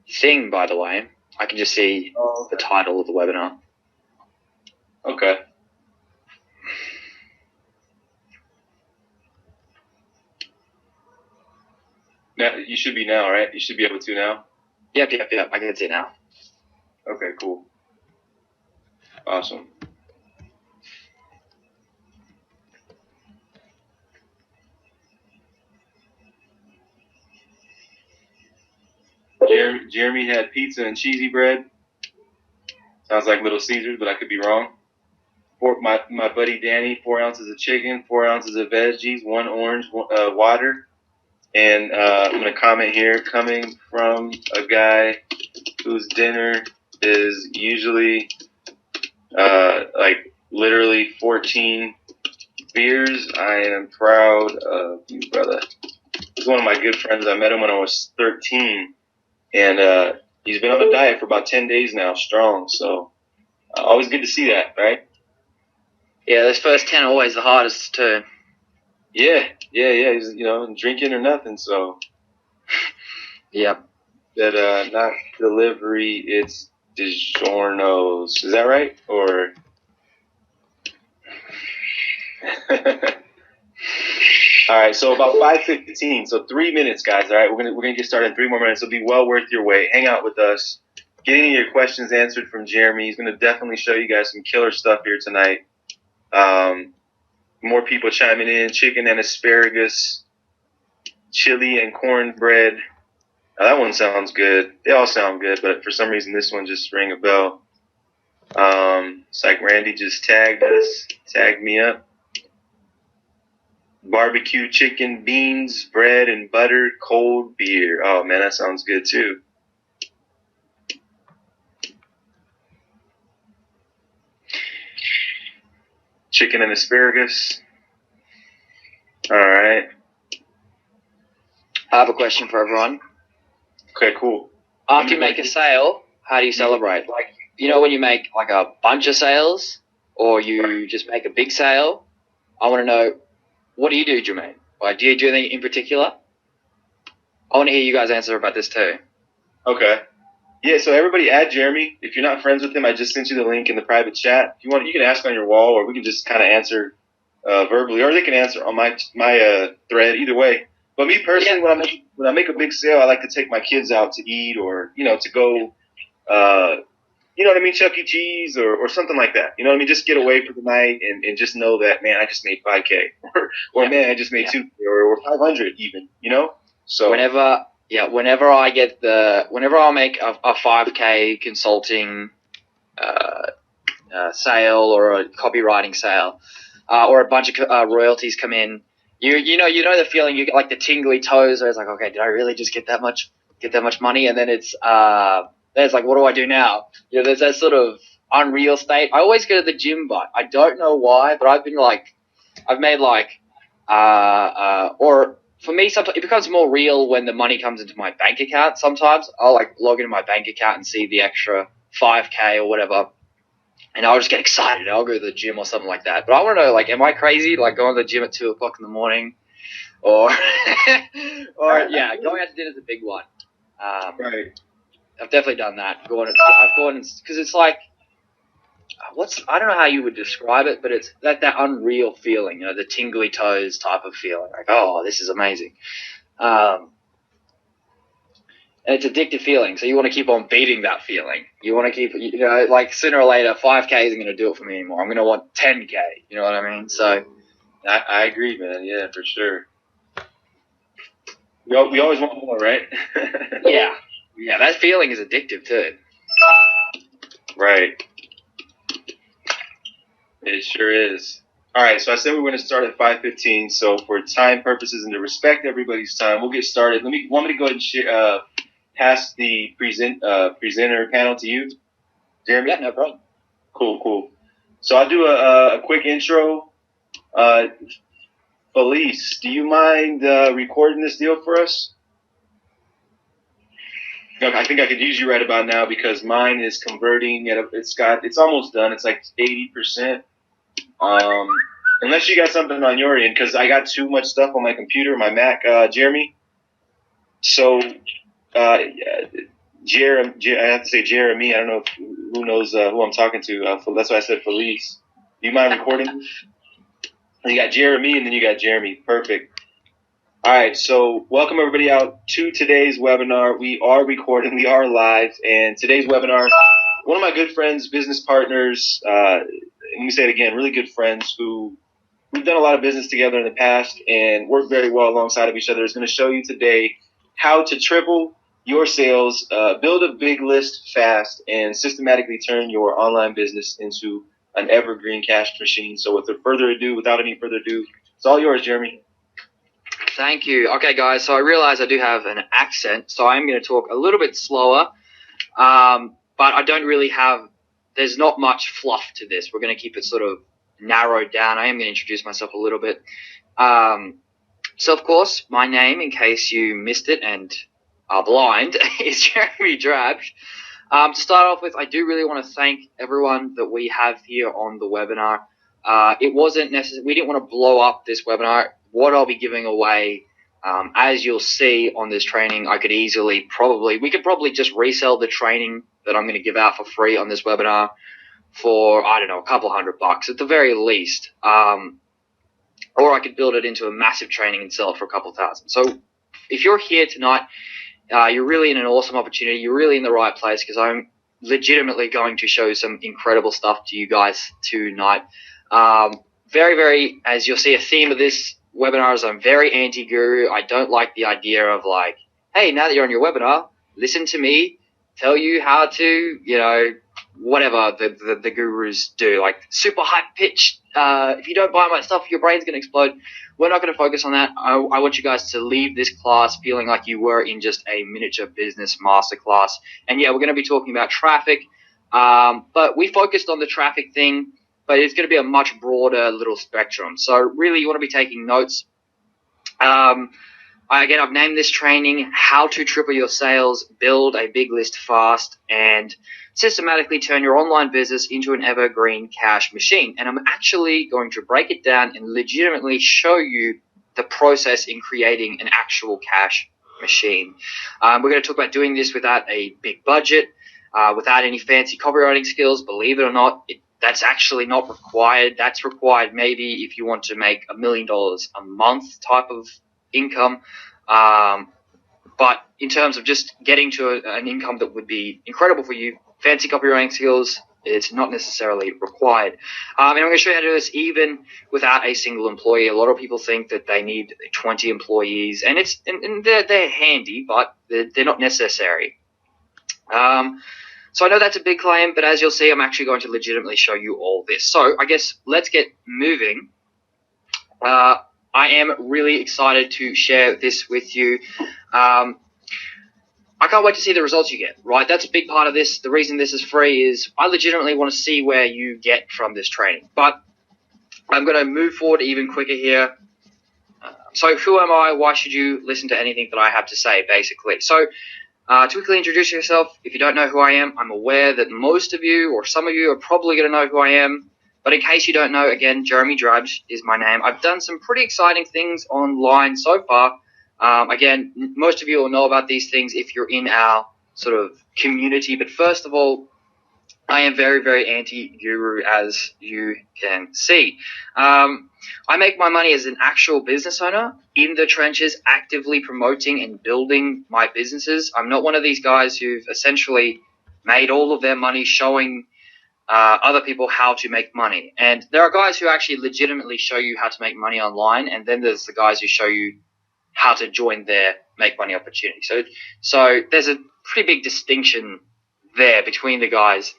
thing, by the way. I can just see the title of the webinar. Okay. Now, you should be now, right? You should be able to now? Yep. I can see it now. Okay, cool. Awesome. Jeremy had pizza and cheesy bread. Sounds like Little Caesars, but I could be wrong. My buddy Danny, 4 ounces of chicken, 4 ounces of veggies, 1 orange water. And I'm going to comment here, coming from a guy whose dinner is usually like literally 14 beers. I am proud of you, brother. He's one of my good friends. I met him when I was 13. And he's been on a diet for about 10 days now, strong. So always good to see that, right? Yeah, those first 10 are always the hardest too. Yeah. He's, drinking or nothing. So Yep. that not delivery, it's DiGiorno's. Is that right? Or all right, so about 5:15, so 3 minutes, guys. All right, we're gonna get started in 3 more minutes. It'll be well worth your wait. Hang out with us. Get any of your questions answered from Jeremy. He's gonna definitely show you guys some killer stuff here tonight. More people chiming in: chicken and asparagus, chili and cornbread. Now, that one sounds good. They all sound good, but for some reason this one just rang a bell. It's like Randy just tagged me up. Barbecue chicken, beans, bread, and butter, cold beer. Oh, man, that sounds good, too. Chicken and asparagus. All right. I have a question for everyone. Okay, cool. After you make a sale, how do you celebrate? Like, when you make like a bunch of sales or you just make a big sale, I want to know, what do you do, Jermaine? Like, do you do anything in particular? I want to hear you guys answer about this too. Okay. Yeah, so everybody add Jeremy. If you're not friends with him, I just sent you the link in the private chat. If you want, you can ask on your wall, or we can just kind of answer verbally, or they can answer on my thread. Either way. But me personally, when I make a big sale, I like to take my kids out to eat, or to go, you know what I mean, Chuck E. Cheese or something like that. You know what I mean? Just get away for the night and just know that, man, I just made $5K, or man, I just made $2K, or 500 even. So whenever I make a 5K consulting sale or a copywriting sale, or a bunch of royalties come in, you know the feeling, you get like the tingly toes where it's like, okay, did I really just get that much money? And then it's like, what do I do now? There's that sort of unreal state. I always go to the gym, but I don't know why, but I've made or for me, sometimes it becomes more real when the money comes into my bank account. Sometimes I'll like log into my bank account and see the extra 5K or whatever, and I'll just get excited. I'll go to the gym or something like that. But I want to know, like, am I crazy? Like going to the gym at 2 o'clock in the morning, or going out to dinner is a big one. right. I've definitely done that. I've gone because it's like, I don't know how you would describe it, but it's that unreal feeling, the tingly toes type of feeling. Like, oh, this is amazing. And it's addictive feeling, so you want to keep on beating that feeling. You want to keep, like sooner or later, 5K isn't going to do it for me anymore. I'm going to want 10K. You know what I mean? So I agree, man. Yeah, for sure. We always want more, right? Yeah, that feeling is addictive too. Right. It sure is. All right, so I said we were going to start at 5:15. So for time purposes and to respect everybody's time, we'll get started. Want me to go ahead and pass the presenter panel to you, Jeremy? Yeah, no problem. Cool. So I'll do a quick intro. Felice, do you mind recording this deal for us? I think I could use you right about now because mine is converting. It's almost done. It's like 80%. Unless you got something on your end, because I got too much stuff on my computer, my Mac, Jeremy. So I have to say Jeremy. I don't know who knows who I'm talking to. That's why I said Felice. Do you mind recording? You got Jeremy, and then you got Jeremy. Perfect. All right, so welcome everybody out to today's webinar. We are recording, we are live, and today's webinar, one of my good friends, business partners, let me say it again, really good friends who we've done a lot of business together in the past and work very well alongside of each other, is going to show you today how to triple your sales, build a big list fast, and systematically turn your online business into an evergreen cash machine. So without any further ado, it's all yours, Jeremy. Thank you. Okay, guys, so I realize I do have an accent, so I'm going to talk a little bit slower, but I don't really have, there's not much fluff to this. We're going to keep it sort of narrowed down. I am going to introduce myself a little bit. So, of course, my name, in case you missed it and are blind, is Jeremy Drabsch. To start off with, I do really want to thank everyone that we have here on the webinar. It wasn't necessary. We didn't want to blow up this webinar. What I'll be giving away, as you'll see on this training, we could probably just resell the training that I'm going to give out for free on this webinar for, I don't know, a couple $100 at the very least. Or I could build it into a massive training and sell it for a couple thousand. So if you're here tonight, you're really in an awesome opportunity. You're really in the right place, because I'm legitimately going to show some incredible stuff to you guys tonight. Very, very, as you'll see, a theme of this webinar is I'm very anti-guru. I don't like the idea of like, hey, now that you're on your webinar, listen to me tell you how to, whatever the gurus do, like super high pitch. If you don't buy my stuff, your brain's going to explode. We're not going to focus on that. I want you guys to leave this class feeling like you were in just a miniature business masterclass. And yeah, we're going to be talking about traffic, but we focused on the traffic thing, but it's going to be a much broader little spectrum. So really, you want to be taking notes. Again, I've named this training How to Triple Your Sales, Build a Big List Fast, and Systematically Turn Your Online Business into an Evergreen Cash Machine. And I'm actually going to break it down and legitimately show you the process in creating an actual cash machine. We're going to talk about doing this without a big budget, without any fancy copywriting skills. Believe it or not, that's actually not required. That's required maybe if you want to make $1 million a month type of income. But in terms of just getting to an income that would be incredible for you, fancy copywriting skills, it's not necessarily required. And I'm going to show you how to do this even without a single employee. A lot of people think that they need 20 employees, and they're handy, but they're not necessary. So I know that's a big claim, but as you'll see, I'm actually going to legitimately show you all this. So I guess let's get moving. I am really excited to share this with you. I can't wait to see the results you get, right? That's a big part of this. The reason this is free is I legitimately want to see where you get from this training. But I'm going to move forward even quicker here. So who am I? Why should you listen to anything that I have to say, basically? So to quickly introduce yourself, if you don't know who I am, I'm aware that most of you or some of you are probably going to know who I am. But in case you don't know, again, Jeremy Drabsch is my name. I've done some pretty exciting things online so far. Again, most of you will know about these things if you're in our sort of community. But first of all, I am very, very anti-guru, as you can see. I make my money as an actual business owner in the trenches, actively promoting and building my businesses. I'm not one of these guys who've essentially made all of their money showing other people how to make money. And there are guys who actually legitimately show you how to make money online, and then there's the guys who show you how to join their make money opportunity. So there's a pretty big distinction there between the guys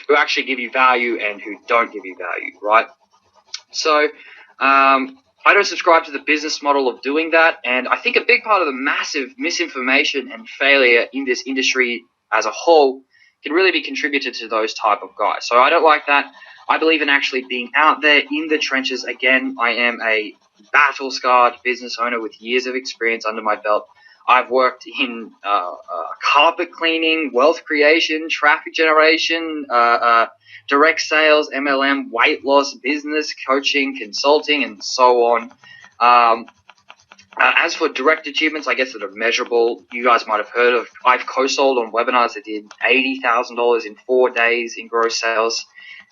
who actually give you value and who don't give you value, right? So I don't subscribe to the business model of doing that, and I think a big part of the massive misinformation and failure in this industry as a whole can really be contributed to those type of guys. So I don't like that. I believe in actually being out there in the trenches. Again, I am a battle-scarred business owner with years of experience under my belt. I've worked in carpet cleaning, wealth creation, traffic generation, direct sales, MLM, weight loss, business, coaching, consulting, and so on. As for direct achievements, I guess that are measurable, you guys might have heard of. I've co-sold on webinars that did $80,000 in 4 days in gross sales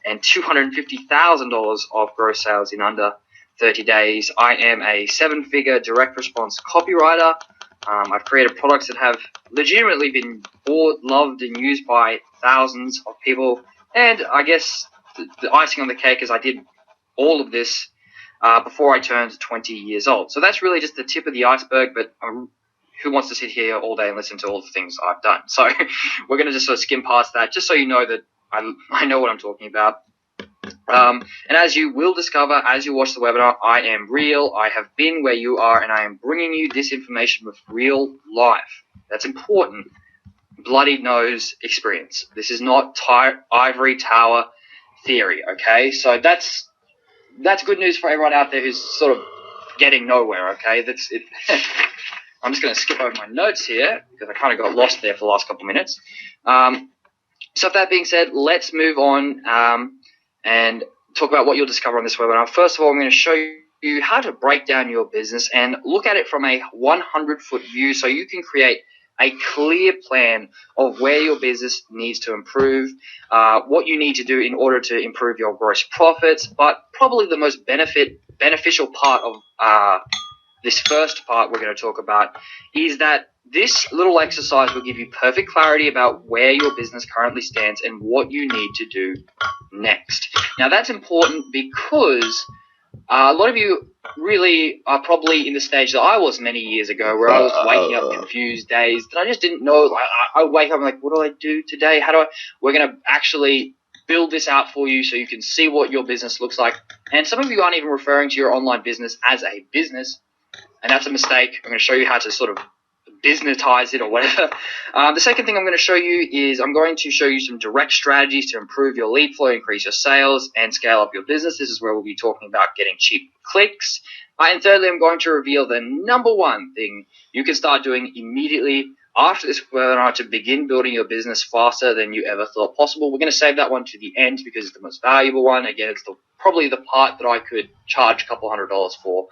and $250,000 of gross sales in under 30 days. I am a 7-figure direct response copywriter. I've created products that have legitimately been bought, loved, and used by thousands of people. And I guess the icing on the cake is I did all of this before I turned 20 years old. So that's really just the tip of the iceberg, but who wants to sit here all day and listen to all the things I've done? So we're going to just sort of skim past that, just so you know that I know what I'm talking about. And as you will discover as you watch the webinar, I am real, I have been where you are, and I am bringing you this information with real life. That's important. Bloody nose experience. This is not ivory tower theory, okay? So that's good news for everyone out there who's sort of getting nowhere, okay? That's it. I'm just going to skip over my notes here because I kind of got lost there for the last couple of minutes. So with that being said, let's move on and talk about what you'll discover on this webinar. First of all, I'm going to show you how to break down your business and look at it from a 100-foot view so you can create a clear plan of where your business needs to improve, what you need to do in order to improve your gross profits. But probably the most beneficial part of this first part we're going to talk about is that this little exercise will give you perfect clarity about where your business currently stands and what you need to do next. Now, that's important because a lot of you really are probably in the stage that I was many years ago, where I was waking up confused days that I just didn't know. I would wake up and like, what do I do today? We're going to actually build this out for you so you can see what your business looks like. And some of you aren't even referring to your online business as a business, and that's a mistake. I'm going to show you how to sort of businessize it or whatever. The second thing I'm going to show you is I'm going to show you some direct strategies to improve your lead flow, increase your sales, and scale up your business. This is where we'll be talking about getting cheap clicks. And thirdly, I'm going to reveal the number one thing you can start doing immediately after this webinar to begin building your business faster than you ever thought possible. We're going to save that one to the end because it's the most valuable one. Again, it's probably the part that I could charge a couple $100 for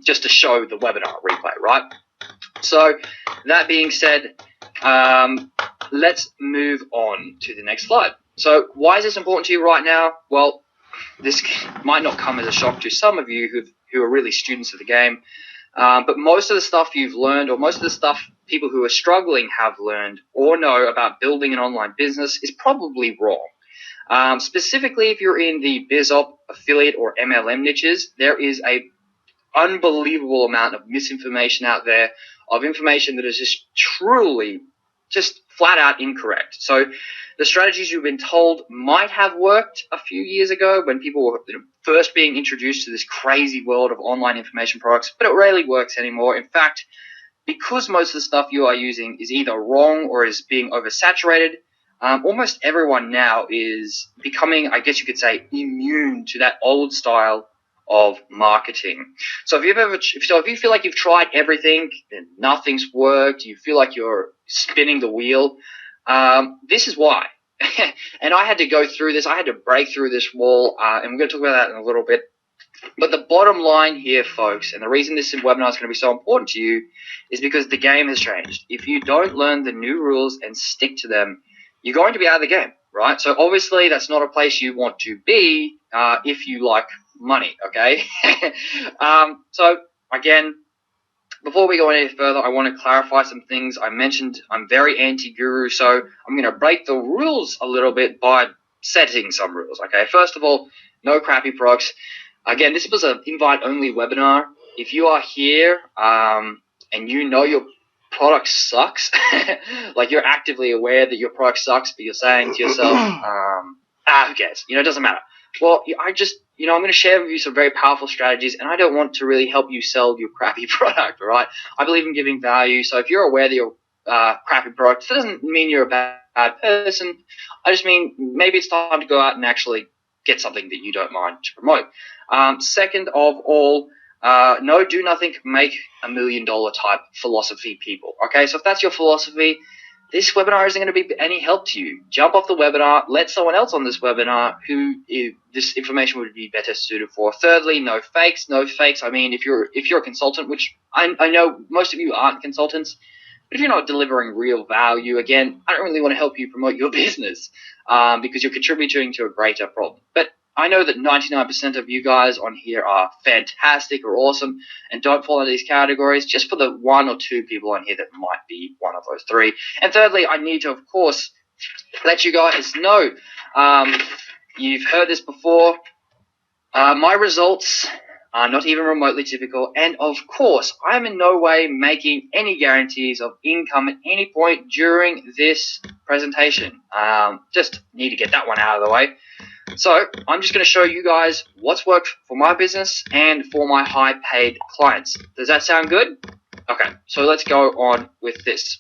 just to show the webinar replay, right? So that being said, let's move on to the next slide. So why is this important to you right now? Well, this might not come as a shock to some of you who are really students of the game, but most of the stuff you've learned, or most of the stuff people who are struggling have learned or know about building an online business is probably wrong. Specifically, if you're in the BizOp, affiliate, or MLM niches, there is a unbelievable amount of misinformation out there, of information that is just truly just flat out incorrect. So the strategies you've been told might have worked a few years ago when people were first being introduced to this crazy world of online information products, but it rarely works anymore. In fact, because most of the stuff you are using is either wrong or is being oversaturated, almost everyone now is becoming, I guess you could say, immune to that old style of marketing. So if you feel like you've tried everything and nothing's worked, you feel like you're spinning the wheel, this is why. And I had to go through this. I had to break through this wall, and we're going to talk about that in a little bit. But the bottom line here, folks, and the reason this webinar is going to be so important to you is because the game has changed. If you don't learn the new rules and stick to them, you're going to be out of the game, right? So obviously that's not a place you want to be if you like money, okay? So again, before we go any further, I want to clarify some things. I mentioned I'm very anti-guru, so I'm going to break the rules a little bit by setting some rules, okay? First of all, no crappy products. Again, this was an invite-only webinar. If you are here and you know your product sucks, like you're actively aware that your product sucks, but you're saying to yourself, who cares? It doesn't matter. Well, I'm going to share with you some very powerful strategies, and I don't want to really help you sell your crappy product, all right? I believe in giving value, so if you're aware that your crappy product, that doesn't mean you're a bad person. I just mean maybe it's time to go out and actually get something that you don't mind to promote. Second of all, no do nothing, make $1 million type philosophy people. Okay, so if that's your philosophy, this webinar isn't going to be any help to you. Jump off the webinar, let someone else on this webinar who this information would be better suited for. Thirdly, no fakes. I mean, if you're a consultant, which I know most of you aren't consultants, but if you're not delivering real value, again, I don't really want to help you promote your business because you're contributing to a greater problem. But I know that 99% of you guys on here are fantastic or awesome and don't fall into these categories, just for the 1 or 2 people on here that might be one of those 3. And thirdly, I need to, of course, let you guys know, you've heard this before, my results are not even remotely typical, and of course, I am in no way making any guarantees of income at any point during this presentation. Just need to get that one out of the way. So I'm just going to show you guys what's worked for my business and for my high-paid clients. Does that sound good? Okay, so let's go on with this.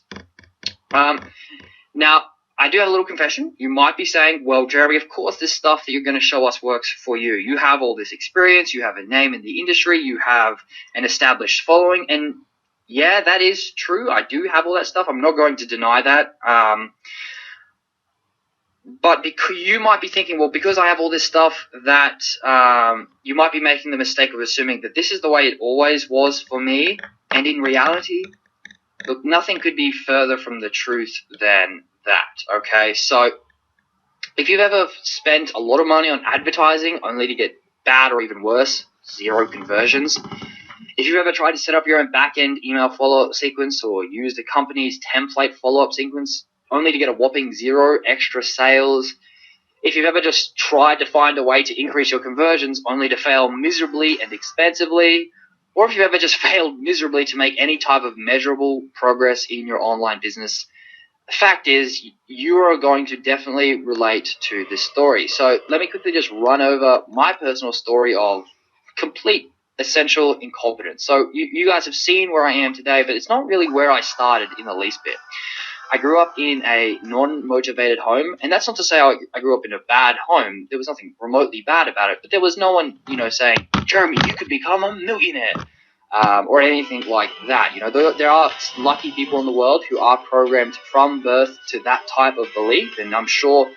Now, I do have a little confession. You might be saying, well, Jeremy, of course this stuff that you're going to show us works for you. You have all this experience. You have a name in the industry. You have an established following. And yeah, that is true. I do have all that stuff. I'm not going to deny that. But because you might be thinking, well, because I have all this stuff, that you might be making the mistake of assuming that this is the way it always was for me. And in reality, look, nothing could be further from the truth than that, okay? So if you've ever spent a lot of money on advertising only to get bad or even worse, 0 conversions, if you've ever tried to set up your own back-end email follow-up sequence or used a company's template follow-up sequence only to get a whopping 0 extra sales, if you've ever just tried to find a way to increase your conversions only to fail miserably and expensively, or if you've ever just failed miserably to make any type of measurable progress in your online business, the fact is you are going to definitely relate to this story. So let me quickly just run over my personal story of complete essential incompetence. So you guys have seen where I am today, but it's not really where I started in the least bit. I grew up in a non-motivated home, and that's not to say I grew up in a bad home. There was nothing remotely bad about it, but there was no one, saying, Jeremy, you could become a millionaire, or anything like that. There are lucky people in the world who are programmed from birth to that type of belief, and I'm sure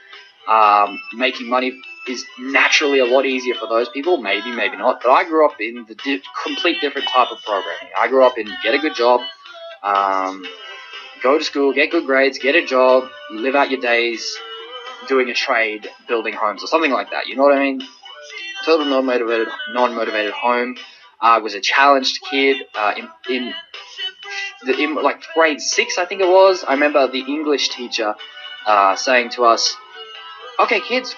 making money is naturally a lot easier for those people, maybe not, but I grew up in the complete different type of programming. I grew up in get a good job, go to school, get good grades, get a job, live out your days doing a trade, building homes, or something like that. You know what I mean? Total non-motivated home. I was a challenged kid in like grade 6, I think it was. I remember the English teacher saying to us, okay, kids,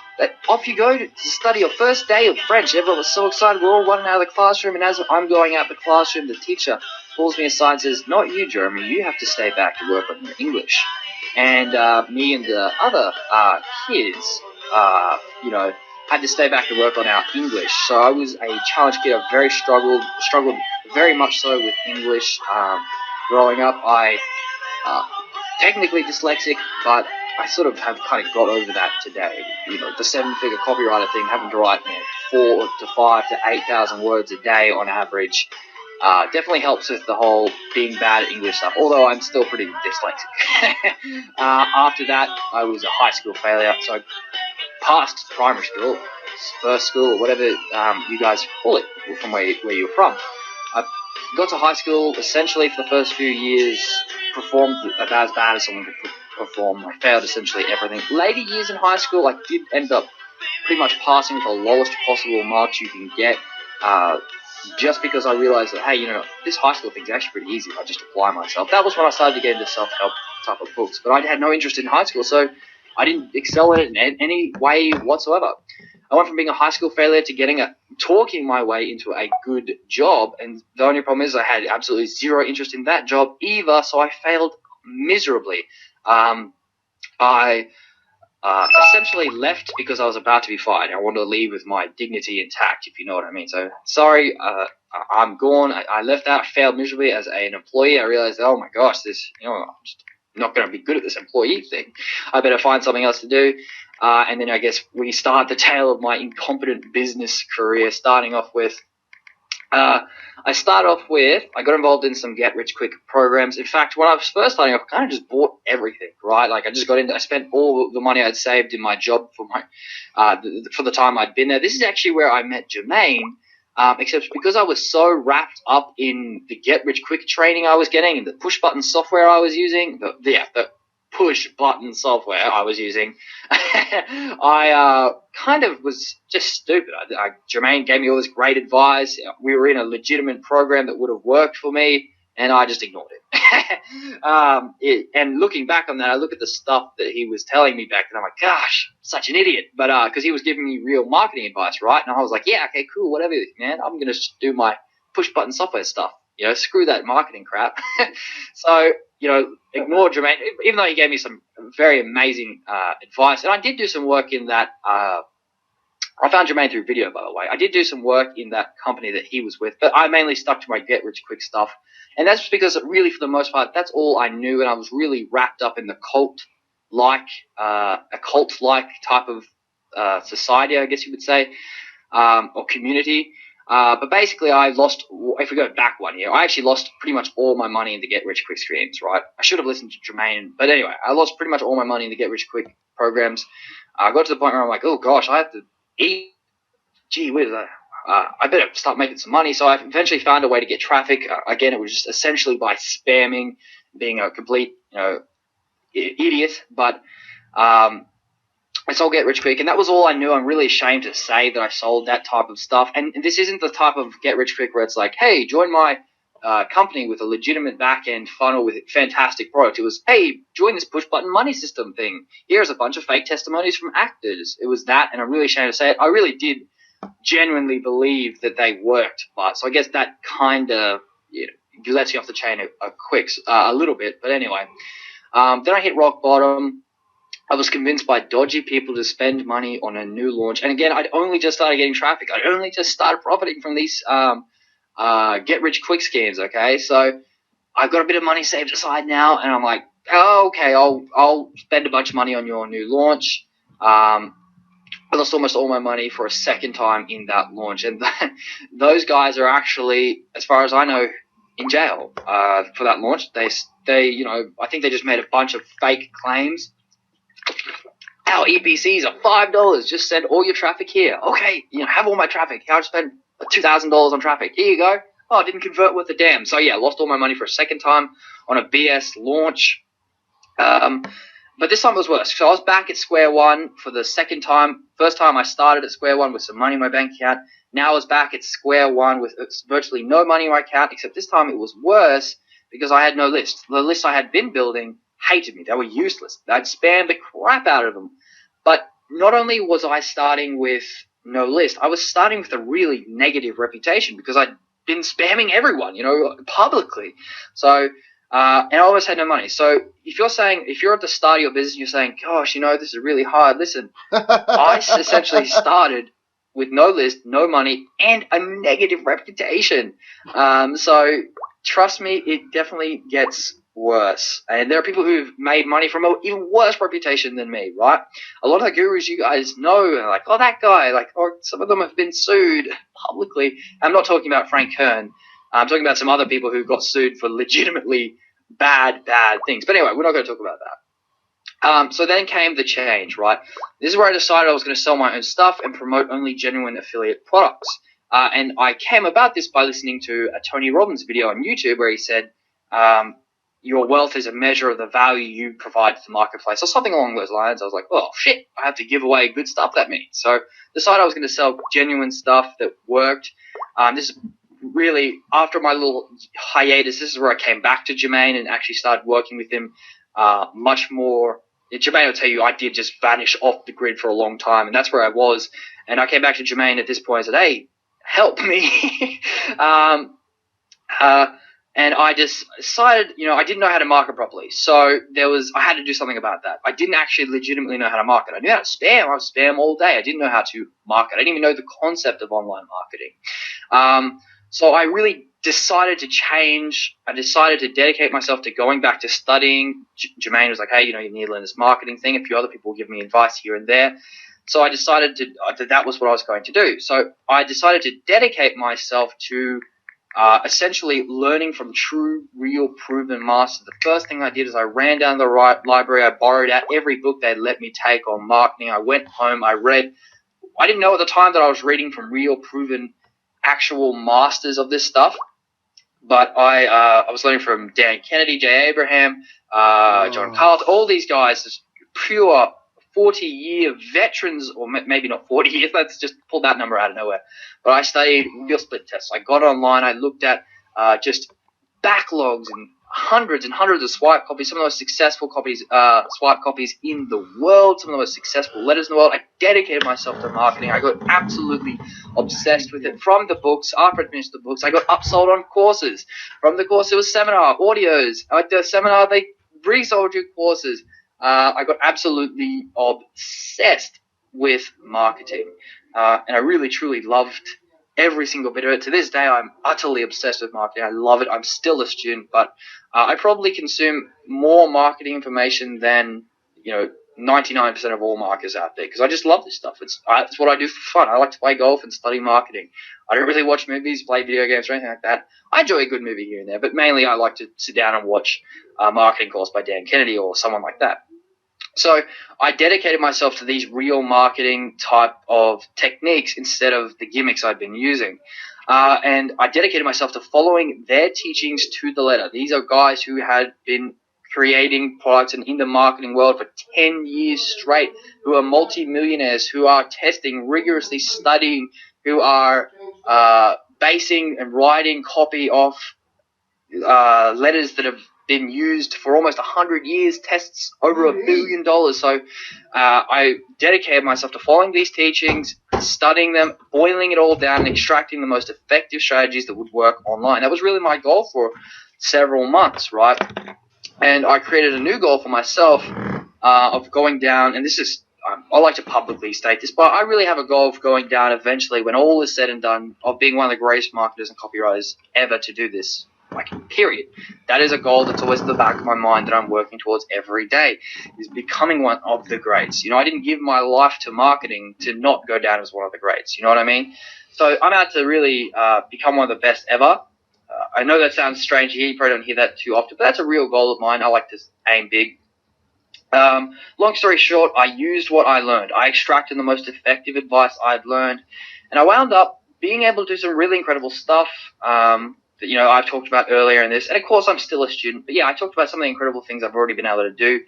off you go to study your first day of French. Everyone was so excited. We're all running out of the classroom, and as I'm going out the classroom, the teacher pulls me aside and says, not you, Jeremy, you have to stay back to work on your English. And me and the other kids, had to stay back to work on our English. So I was a challenged kid. I struggled very much so with English. Growing up, I technically dyslexic, but I sort of have kind of got over that today. The 7-figure copywriter thing, having to write 4 to 5 to 8,000 words a day on average, definitely helps with the whole being bad at English stuff, although I'm still pretty dyslexic. After that, I was a high school failure, so I passed primary school, first school, whatever you guys call it, from where you're from. I got to high school, essentially for the first few years, performed about as bad as someone could perform. I failed essentially everything. Later years in high school, I did end up pretty much passing with the lowest possible marks you can get, just because I realized that, hey, this high school thing's actually pretty easy if I just apply myself. That was when I started to get into self-help type of books, but I had no interest in high school, so I didn't excel in it in any way whatsoever. I went from being a high school failure to talking my way into a good job, and the only problem is I had absolutely zero interest in that job either, so I failed miserably. I essentially left because I was about to be fired. I wanted to leave with my dignity intact, if you know what I mean. So, sorry, I'm gone. I left that. I failed miserably as an employee. I realized, oh my gosh, I'm just not going to be good at this employee thing. I better find something else to do. And then I guess we start the tale of my incompetent business career, starting off with I started off with, I got involved in some get-rich-quick programs. In fact, when I was first starting off, I kind of just bought everything, right? Like, I spent all the money I'd saved in my job for for the time I'd been there. This is actually where I met Jermaine, except because I was so wrapped up in the get-rich-quick training I was getting and the push-button software I was using, the push-button software I was using, I kind of was just stupid. Jermaine gave me all this great advice. We were in a legitimate program that would have worked for me, and I just ignored it. And looking back on that, I look at the stuff that he was telling me back then. I'm like, gosh, such an idiot. But because he was giving me real marketing advice, right? And I was like, yeah, okay, cool, whatever, man. I'm going to do my push-button software stuff. Screw that marketing crap. So, ignore Jermaine, even though he gave me some very amazing advice. And I did do some work in that. I found Jermaine through video, by the way. I did do some work in that company that he was with, but I mainly stuck to my get-rich-quick stuff. And that's because really, for the most part, that's all I knew, and I was really wrapped up in the cult-like type of society, I guess you would say, or community. But basically, if we go back 1 year, I actually lost pretty much all my money in the get-rich-quick schemes, right? I should have listened to Jermaine. But anyway, I lost pretty much all my money in the get-rich-quick programs. I got to the point where I'm like, oh, gosh, I have to eat. Gee whiz, I better start making some money. So I eventually found a way to get traffic. Again, it was just essentially by spamming, being a complete, idiot. But I sold Get Rich Quick, and that was all I knew. I'm really ashamed to say that I sold that type of stuff. And this isn't the type of Get Rich Quick where it's like, hey, join my company with a legitimate back-end funnel with a fantastic product. It was, hey, join this push-button money system thing. Here's a bunch of fake testimonies from actors. It was that, and I'm really ashamed to say it. I really did genuinely believe that they worked. So I guess that kind of lets you off the chain a little bit. But anyway, then I hit rock bottom. I was convinced by dodgy people to spend money on a new launch. And again, I'd only just started getting traffic. I'd only just started profiting from these get-rich-quick scams, okay? So I've got a bit of money saved aside now, and I'm like, oh, okay, I'll spend a bunch of money on your new launch. I lost almost all my money for a second time in that launch. And those guys are actually, as far as I know, in jail for that launch. They I think they just made a bunch of fake claims. Our EPCs are $5. Just send all your traffic here. Okay, have all my traffic. I'll spend $2,000 on traffic. Here you go. Oh, it didn't convert worth a damn. So yeah, lost all my money for a second time on a BS launch. But this time it was worse. So I was back at square one for the second time. First time I started at square one with some money in my bank account. Now I was back at square one with virtually no money in my account, except this time it was worse because I had no list. The list I had been building hated me. They were useless. I'd spammed the crap out of them. But not only was I starting with no list, I was starting with a really negative reputation because I'd been spamming everyone, publicly. So, and I always had no money. So if you're at the start of your business, you're saying, gosh, this is really hard. Listen, I essentially started with no list, no money, and a negative reputation. So trust me, it definitely gets worse. And there are people who've made money from an even worse reputation than me, right? A lot of the gurus you guys know are like, oh, that guy, or some of them have been sued publicly. I'm not talking about Frank Kern. I'm talking about some other people who got sued for legitimately bad things. But anyway, we're not going to talk about that. So then came the change, right? This is where I decided I was going to sell my own stuff and promote only genuine affiliate products. And I came about this by listening to a Tony Robbins video on YouTube where he said, your wealth is a measure of the value you provide to the marketplace, or something along those lines. I was like, oh, shit, I have to give away good stuff, that means. So decided I was going to sell genuine stuff that worked. This is really, after my little hiatus, this is where I came back to Jermaine and actually started working with him much more. Jermaine will tell you I did just vanish off the grid for a long time, and that's where I was. And I came back to Jermaine at this point and said, hey, help me. And I just decided, I didn't know how to market properly. So I had to do something about that. I didn't actually legitimately know how to market. I knew how to spam. I was spam all day. I didn't know how to market. I didn't even know the concept of online marketing. So I really decided to change. I decided to dedicate myself to going back to studying. Jermaine was like, hey, you need to learn this marketing thing. A few other people will give me advice here and there. So I decided that was what I was going to do. So I decided to dedicate myself to essentially learning from true, real, proven masters. The first thing I did is I ran down the library. I borrowed out every book they'd let me take on marketing. I went home. I read. I didn't know at the time that I was reading from real, proven, actual masters of this stuff. But I was learning from Dan Kennedy, Jay Abraham, John Carlton, all these guys, just pure 40-year veterans, or maybe not 40 years, let's just pull that number out of nowhere. But I studied real split tests. I got online, I looked at just backlogs and hundreds of swipe copies, some of the most successful swipe copies in the world, some of the most successful letters in the world. I dedicated myself to marketing. I got absolutely obsessed with it. From the books, after I finished the books, I got upsold on courses. From the course, it was seminar, audios. At the seminar, they resold you courses. I got absolutely obsessed with marketing. And I really, truly loved every single bit of it. To this day, I'm utterly obsessed with marketing. I love it. I'm still a student, but I probably consume more marketing information than 99% of all marketers out there, because I just love this stuff. It's what I do for fun. I like to play golf and study marketing. I don't really watch movies, play video games, or anything like that. I enjoy a good movie here and there, but mainly I like to sit down and watch a marketing course by Dan Kennedy or someone like that. So I dedicated myself to these real marketing type of techniques instead of the gimmicks I'd been using. And I dedicated myself to following their teachings to the letter. These are guys who had been creating products and in the marketing world for 10 years straight, who are multi-millionaires, who are testing, rigorously studying, who are basing and writing copy off letters that have been used for almost 100 years, tests over $1 billion. So I dedicated myself to following these teachings, studying them, boiling it all down, and extracting the most effective strategies that would work online. That was really my goal for several months, right? And I created a new goal for myself of going down, and this is, I like to publicly state this, but I really have a goal of going down eventually, when all is said and done, of being one of the greatest marketers and copywriters ever to do this. Like, period. That is a goal that's always at the back of my mind that I'm working towards every day, is becoming one of the greats. I didn't give my life to marketing to not go down as one of the greats. You know what I mean? So I'm out to really become one of the best ever. I know that sounds strange to hear. You probably don't hear that too often, but that's a real goal of mine. I like to aim big. Long story short, I used what I learned. I extracted the most effective advice I'd learned, and I wound up being able to do some really incredible stuff that I've talked about earlier in this. And of course, I'm still a student, but yeah, I talked about some of the incredible things I've already been able to do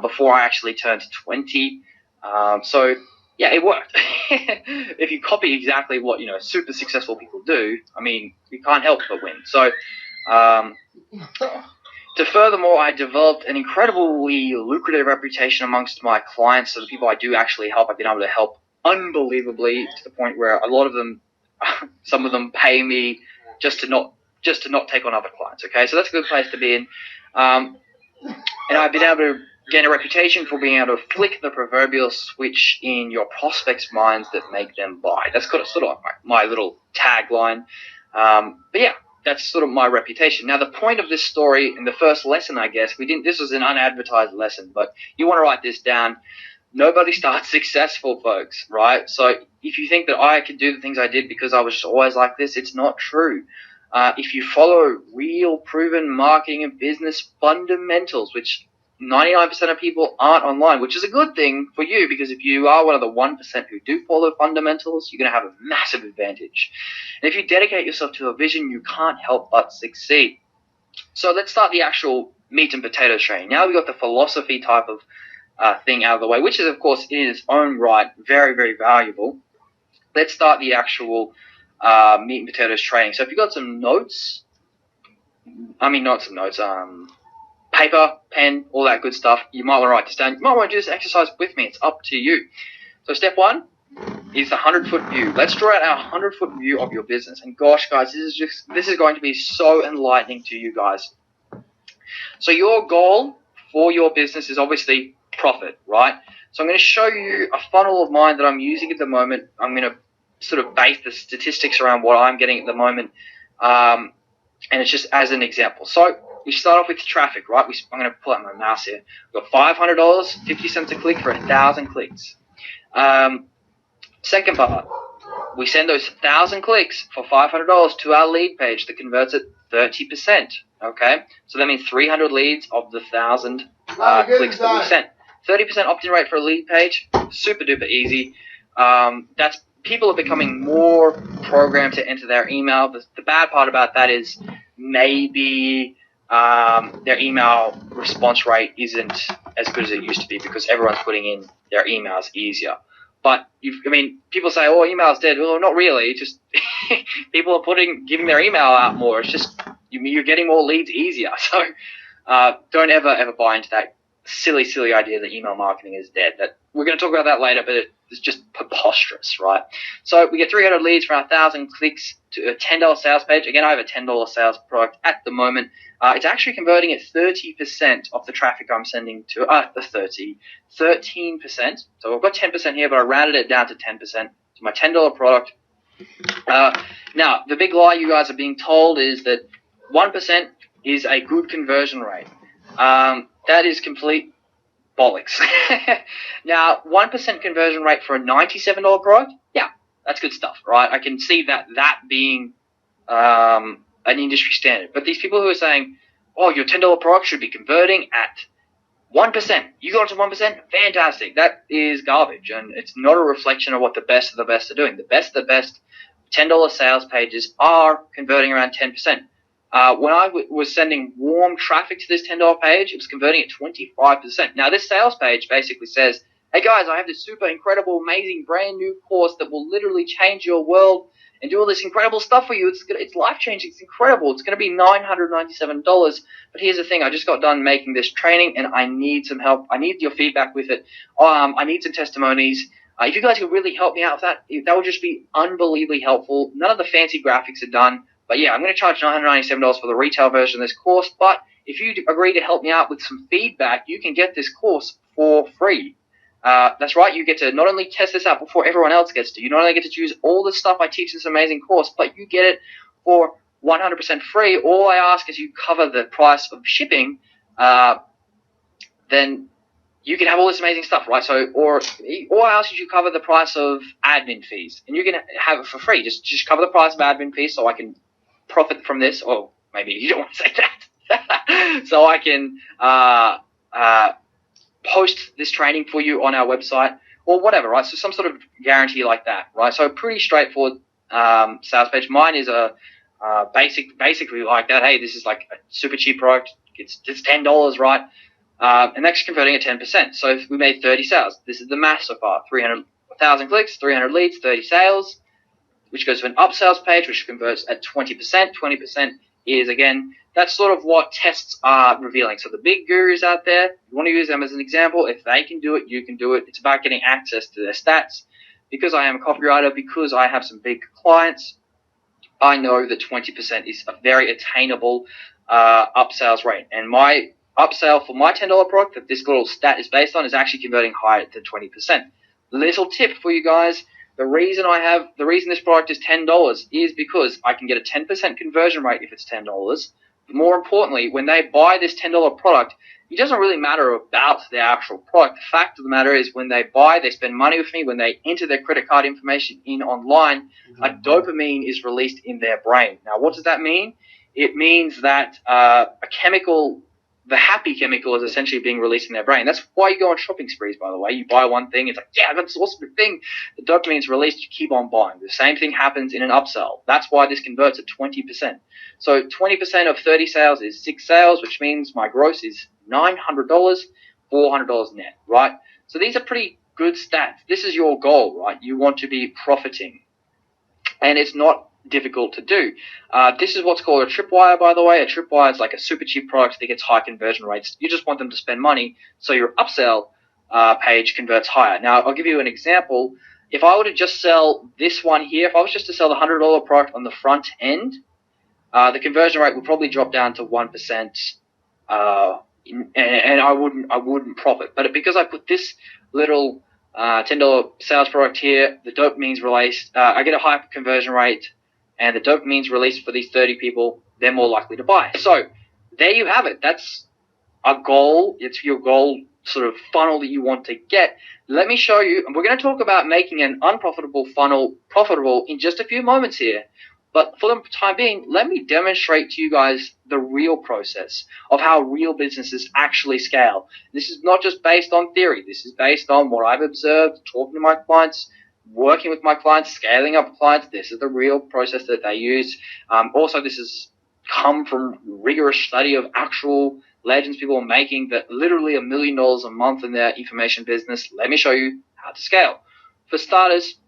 before I actually turned 20. So yeah, it worked. If you copy exactly what super successful people do, I mean, you can't help but win. So furthermore, I developed an incredibly lucrative reputation amongst my clients. So the people I do actually help, I've been able to help unbelievably, to the point where a lot of them, some of them pay me just to not take on other clients. Okay, so that's a good place to be in. And I've been able to gain a reputation for being able to flick the proverbial switch in your prospects' minds that make them buy. That's sort of my little tagline. But yeah, that's sort of my reputation. Now, the point of this story in the first lesson, I guess, this was an unadvertised lesson, but you want to write this down. Nobody starts successful, folks, right? So if you think that I could do the things I did because I was just always like this, it's not true. If you follow real, proven marketing and business fundamentals, which 99% of people aren't online, which is a good thing for you, because if you are one of the 1% who do follow fundamentals, you're going to have a massive advantage. And if you dedicate yourself to a vision, you can't help but succeed. So let's start the actual meat and potatoes training. Now we've got the philosophy type of thing out of the way, which is, of course, in its own right, very, very valuable. Let's start the actual meat and potatoes training. So if you've got some notes, paper, pen, all that good stuff, you might want to write this down. You might want to do this exercise with me. It's up to you. So step one is the 100-foot view. Let's draw out our 100-foot view of your business. And gosh, guys, this is going to be so enlightening to you guys. So your goal for your business is obviously profit, right? So I'm going to show you a funnel of mine that I'm using at the moment. I'm going to sort of base the statistics around what I'm getting at the moment, and it's just as an example. So we start off with traffic, right? I'm going to pull out my mouse here. We've got $500, 50 cents a click for 1,000 clicks. Second part, we send those 1,000 clicks for $500 to our lead page that converts at 30%. Okay, so that means 300 leads of the 1,000 clicks that we sent. 30% opt-in rate for a lead page, super duper easy. That's people are becoming more programmed to enter their email. The bad part about that is maybe their email response rate isn't as good as it used to be because everyone's putting in their emails easier. But people say, "Oh, email's dead." Well, not really. It's just people are giving their email out more. It's just you're getting more leads easier. So don't ever buy into that silly idea that email marketing is dead. That we're going to talk about that later, but it's just preposterous, right? So we get 300 leads from our 1,000 clicks to a $10 sales page. Again, I have a $10 sales product at the moment. It's actually converting at 30% of the traffic I'm sending to 13%. So I've got 10% here, but I rounded it down to 10% to my $10 product. Now, the big lie you guys are being told is that 1% is a good conversion rate. That is complete bollocks. Now, 1% conversion rate for a $97 product, yeah, that's good stuff, right? I can see that being an industry standard. But these people who are saying, "Oh, your $10 product should be converting at 1%. You got it to 1%? Fantastic." That is garbage, and it's not a reflection of what the best of the best are doing. The best of the best $10 sales pages are converting around 10%. When I was sending warm traffic to this $10 page, it was converting at 25%. Now, this sales page basically says, "Hey guys, I have this super incredible, amazing, brand new course that will literally change your world and do all this incredible stuff for you. It's life-changing. It's incredible. It's going to be $997. But here's the thing. I just got done making this training, and I need some help. I need your feedback with it. I need some testimonies. If you guys could really help me out with that, that would just be unbelievably helpful. None of the fancy graphics are done. But yeah, I'm going to charge $997 for the retail version of this course. But if you agree to help me out with some feedback, you can get this course for free." That's right, you get to not only test this out before everyone else gets to. You not only get to choose all the stuff I teach in this amazing course, but you get it for 100% free. All I ask is you cover the price of shipping, then you can have all this amazing stuff, right? So, or all I ask is you cover the price of admin fees, and you can have it for free. Just cover the price of admin fees so I can profit from this, or maybe you don't want to say that. So I can post this training for you on our website or whatever, right? So some sort of guarantee like that, right? So pretty straightforward sales page. Mine is a basically like that. Hey, this is like a super cheap product. It's $10, right? And that's converting at 10%. So we made 30 sales. This is the math so far. 300,000 clicks, 300 leads, 30 sales, which goes to an upsells page, which converts at 20%. 20% is, again, that's sort of what tests are revealing. So the big gurus out there, you want to use them as an example. If they can do it, you can do it. It's about getting access to their stats. Because I am a copywriter, because I have some big clients, I know that 20% is a very attainable upsales rate. And my upsell for my $10 product that this little stat is based on is actually converting higher than 20%. Little tip for you guys. The reason this product is $10 is because I can get a 10% conversion rate if it's $10. More importantly, when they buy this $10 product, it doesn't really matter about the actual product. The fact of the matter is when they buy, they spend money with me, when they enter their credit card information in online, a dopamine is released in their brain. Now, what does that mean? It means that the happy chemical is essentially being released in their brain. That's why you go on shopping sprees, by the way. You buy one thing, it's like, yeah, I got this awesome thing. The dopamine is released, you keep on buying. The same thing happens in an upsell. That's why this converts at 20%. So 20% of 30 sales is 6 sales, which means my gross is $900, $400 net, right? So these are pretty good stats. This is your goal, right? You want to be profiting. And it's not difficult to do. This is what's called a tripwire, by the way. A tripwire is like a super cheap product that gets high conversion rates. You just want them to spend money so your upsell page converts higher. Now, I'll give you an example. If I were to just sell this one here, if I was just to sell the $100 product on the front end, the conversion rate would probably drop down to 1%, and I wouldn't profit. But because I put this little $10 sales product here, the dopamine's released, I get a high conversion rate, and the dopamine's released for these 30 people, they're more likely to buy. So there you have it. That's a goal. It's your goal sort of funnel that you want to get, let me show you, and we're going to talk about making an unprofitable funnel profitable in just a few moments here. But for the time being, let me demonstrate to you guys the real process of how real businesses actually scale. This is not just based on theory. This is based on what I've observed, talking to my clients, working with my clients, scaling up clients. This is the real process that they use. Also, this has come from rigorous study of actual legends people are making that literally $1 million a month in their information business. Let me show you how to scale. For starters,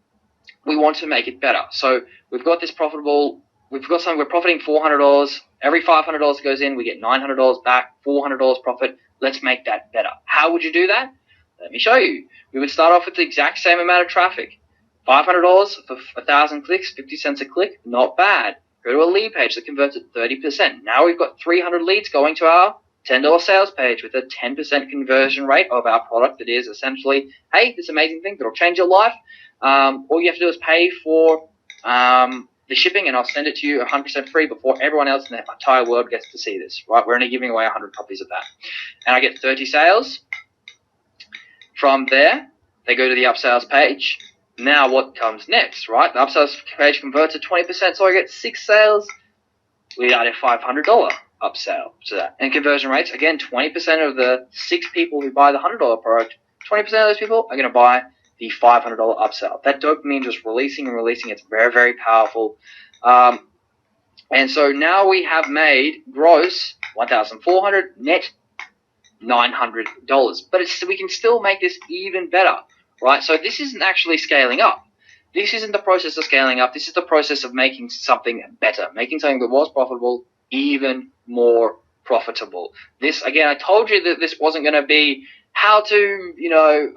we want to make it better. So we've got this profitable, we're profiting $400. Every $500 goes in, we get $900 back, $400 profit. Let's make that better. How would you do that? Let me show you. We would start off with the exact same amount of traffic. $500 for 1,000 clicks, 50 cents a click, not bad. Go to a lead page that converts at 30%. Now we've got 300 leads going to our $10 sales page with a 10% conversion rate of our product that is essentially, hey, this amazing thing that'll change your life. All you have to do is pay for the shipping, and I'll send it to you 100% free before everyone else in the entire world gets to see this. Right? We're only giving away 100 copies of that. And I get 30 sales. From there, they go to the upsales page. Now what comes next, right? The upsales page converts at 20%, so I get 6 sales. We add a $500 upsell to that. And conversion rates, again, 20% of the 6 people who buy the $100 product, 20% of those people are going to buy the $500 upsell. That dopamine just releasing and releasing. It's very, very powerful. And so now we have made gross $1,400, net $900. But we can still make this even better, right? So this isn't actually scaling up. This isn't the process of scaling up. This is the process of making something better, making something that was profitable even more profitable. This, again, I told you that this wasn't going to be how to,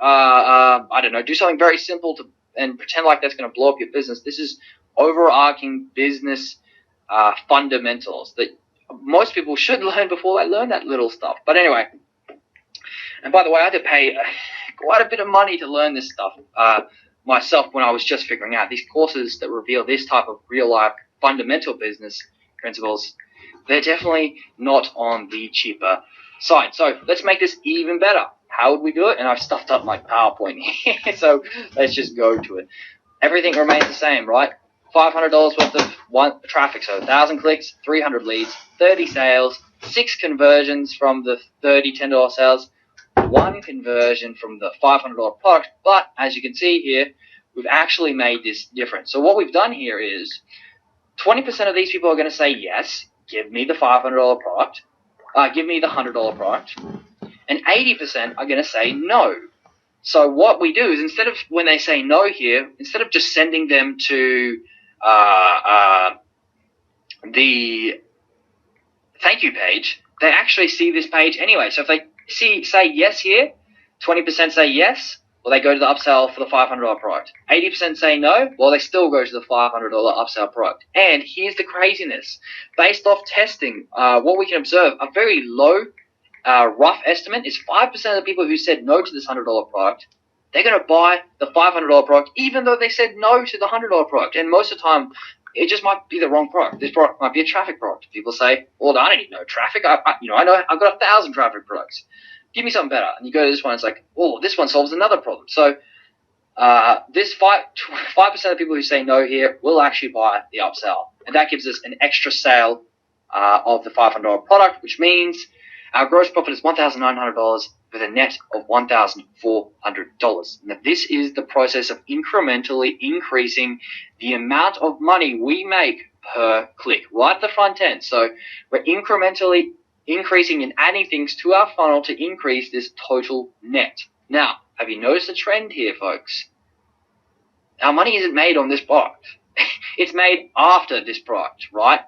I don't know, do something very simple and pretend like that's going to blow up your business. This is overarching business fundamentals that most people should learn before they learn that little stuff. But anyway, and by the way, I had to pay quite a bit of money to learn this stuff myself when I was just figuring out. These courses that reveal this type of real-life fundamental business principles, they're definitely not on the cheaper side. So let's make this even better. How would we do it? And I've stuffed up my PowerPoint here, so let's just go to it. Everything remains the same, right? $500 worth of traffic, so 1,000 clicks, 300 leads, 30 sales, 6 conversions from the 30 $10 sales, 1 conversion from the $500 product. But as you can see here, we've actually made this different. So what we've done here is 20% of these people are going to say yes, give me the $500 product, give me the $100 product, and 80% are going to say no. So what we do is, instead of, when they say no here, instead of just sending them to the thank you page, they actually see this page anyway. So if they say yes here, 20% say yes, well, they go to the upsell for the $500 product. 80% say no, well, they still go to the $500 upsell product. And here's the craziness. Based off testing, what we can observe, a very low, rough estimate is 5% of the people who said no to this $100 product, they're going to buy the $500 product, even though they said no to the $100 product. And most of the time, it just might be the wrong product. This product might be a traffic product. People say, well, I don't need no traffic. I know I've got 1,000 traffic products. Give me something better. And you go to this one, it's like, oh, this one solves another problem. So this 5% of people who say no here will actually buy the upsell. And that gives us an extra sale of the $500 product, which means our gross profit is $1,900 with a net of $1,400. Now, this is the process of incrementally increasing the amount of money we make per click right at the front end. So we're incrementally increasing and adding things to our funnel to increase this total net. Now, have you noticed a trend here, folks? Our money isn't made on this product. It's made after this product, right?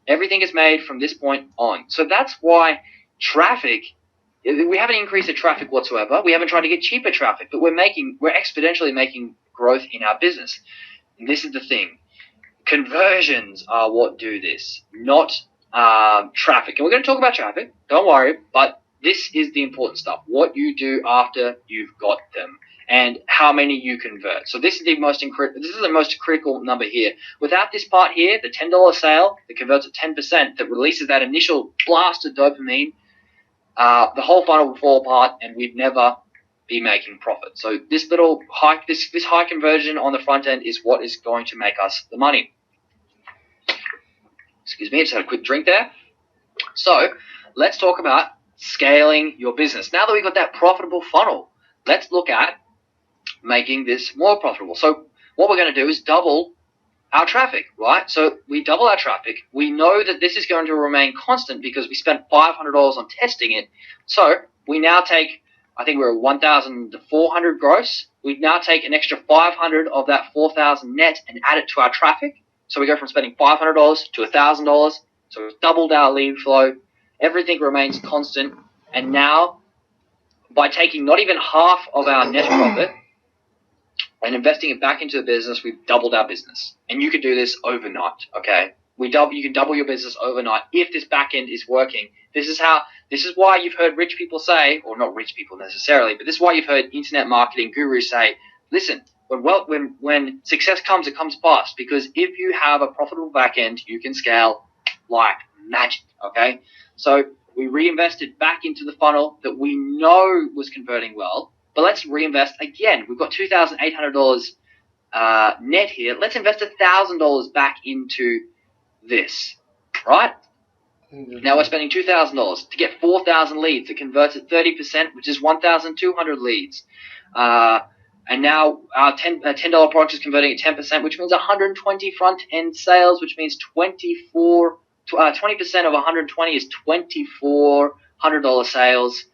Everything is made from this point on. So that's why traffic, we haven't increased the traffic whatsoever. We haven't tried to get cheaper traffic, but we're exponentially making growth in our business. And this is the thing. Conversions are what do this, not traffic. And we're going to talk about traffic, don't worry, but this is the important stuff. What you do after you've got them and how many you convert. So this is the most critical number here. Without this part here, the $10 sale that converts at 10%, that releases that initial blast of dopamine, the whole funnel will fall apart and we'd never be making profit. So this little high, this high conversion on the front end is what is going to make us the money. Excuse me, I just had a quick drink there. So let's talk about scaling your business. Now that we've got that profitable funnel, let's look at making this more profitable. So what we're going to do is double our traffic, right? So we double our traffic. We know that this is going to remain constant because we spent $500 on testing it. So we now take, I think we're at 1,400 gross. We now take an extra 500 of that 4,000 net and add it to our traffic. So we go from spending $500 to $1,000. So we've doubled our lead flow. Everything remains constant. And now, by taking not even half of our net profit and investing it back into the business, we've doubled our business. And you can do this overnight, okay? You can double your business overnight if this back end is working. This is why you've heard rich people say, or not rich people necessarily, but this is why you've heard internet marketing gurus say, listen, when success comes, it comes fast. Because if you have a profitable back end, you can scale like magic, okay? So we reinvested back into the funnel that we know was converting well, but let's reinvest again. We've got $2,800 net here. Let's invest $1,000 back into this, right? Now we're spending $2,000 to get 4,000 leads. It converts at 30%, which is 1,200 leads. And now our $10 product is converting at 10%, which means 120 front-end sales, which means 20% of 120 is $2,400 sales,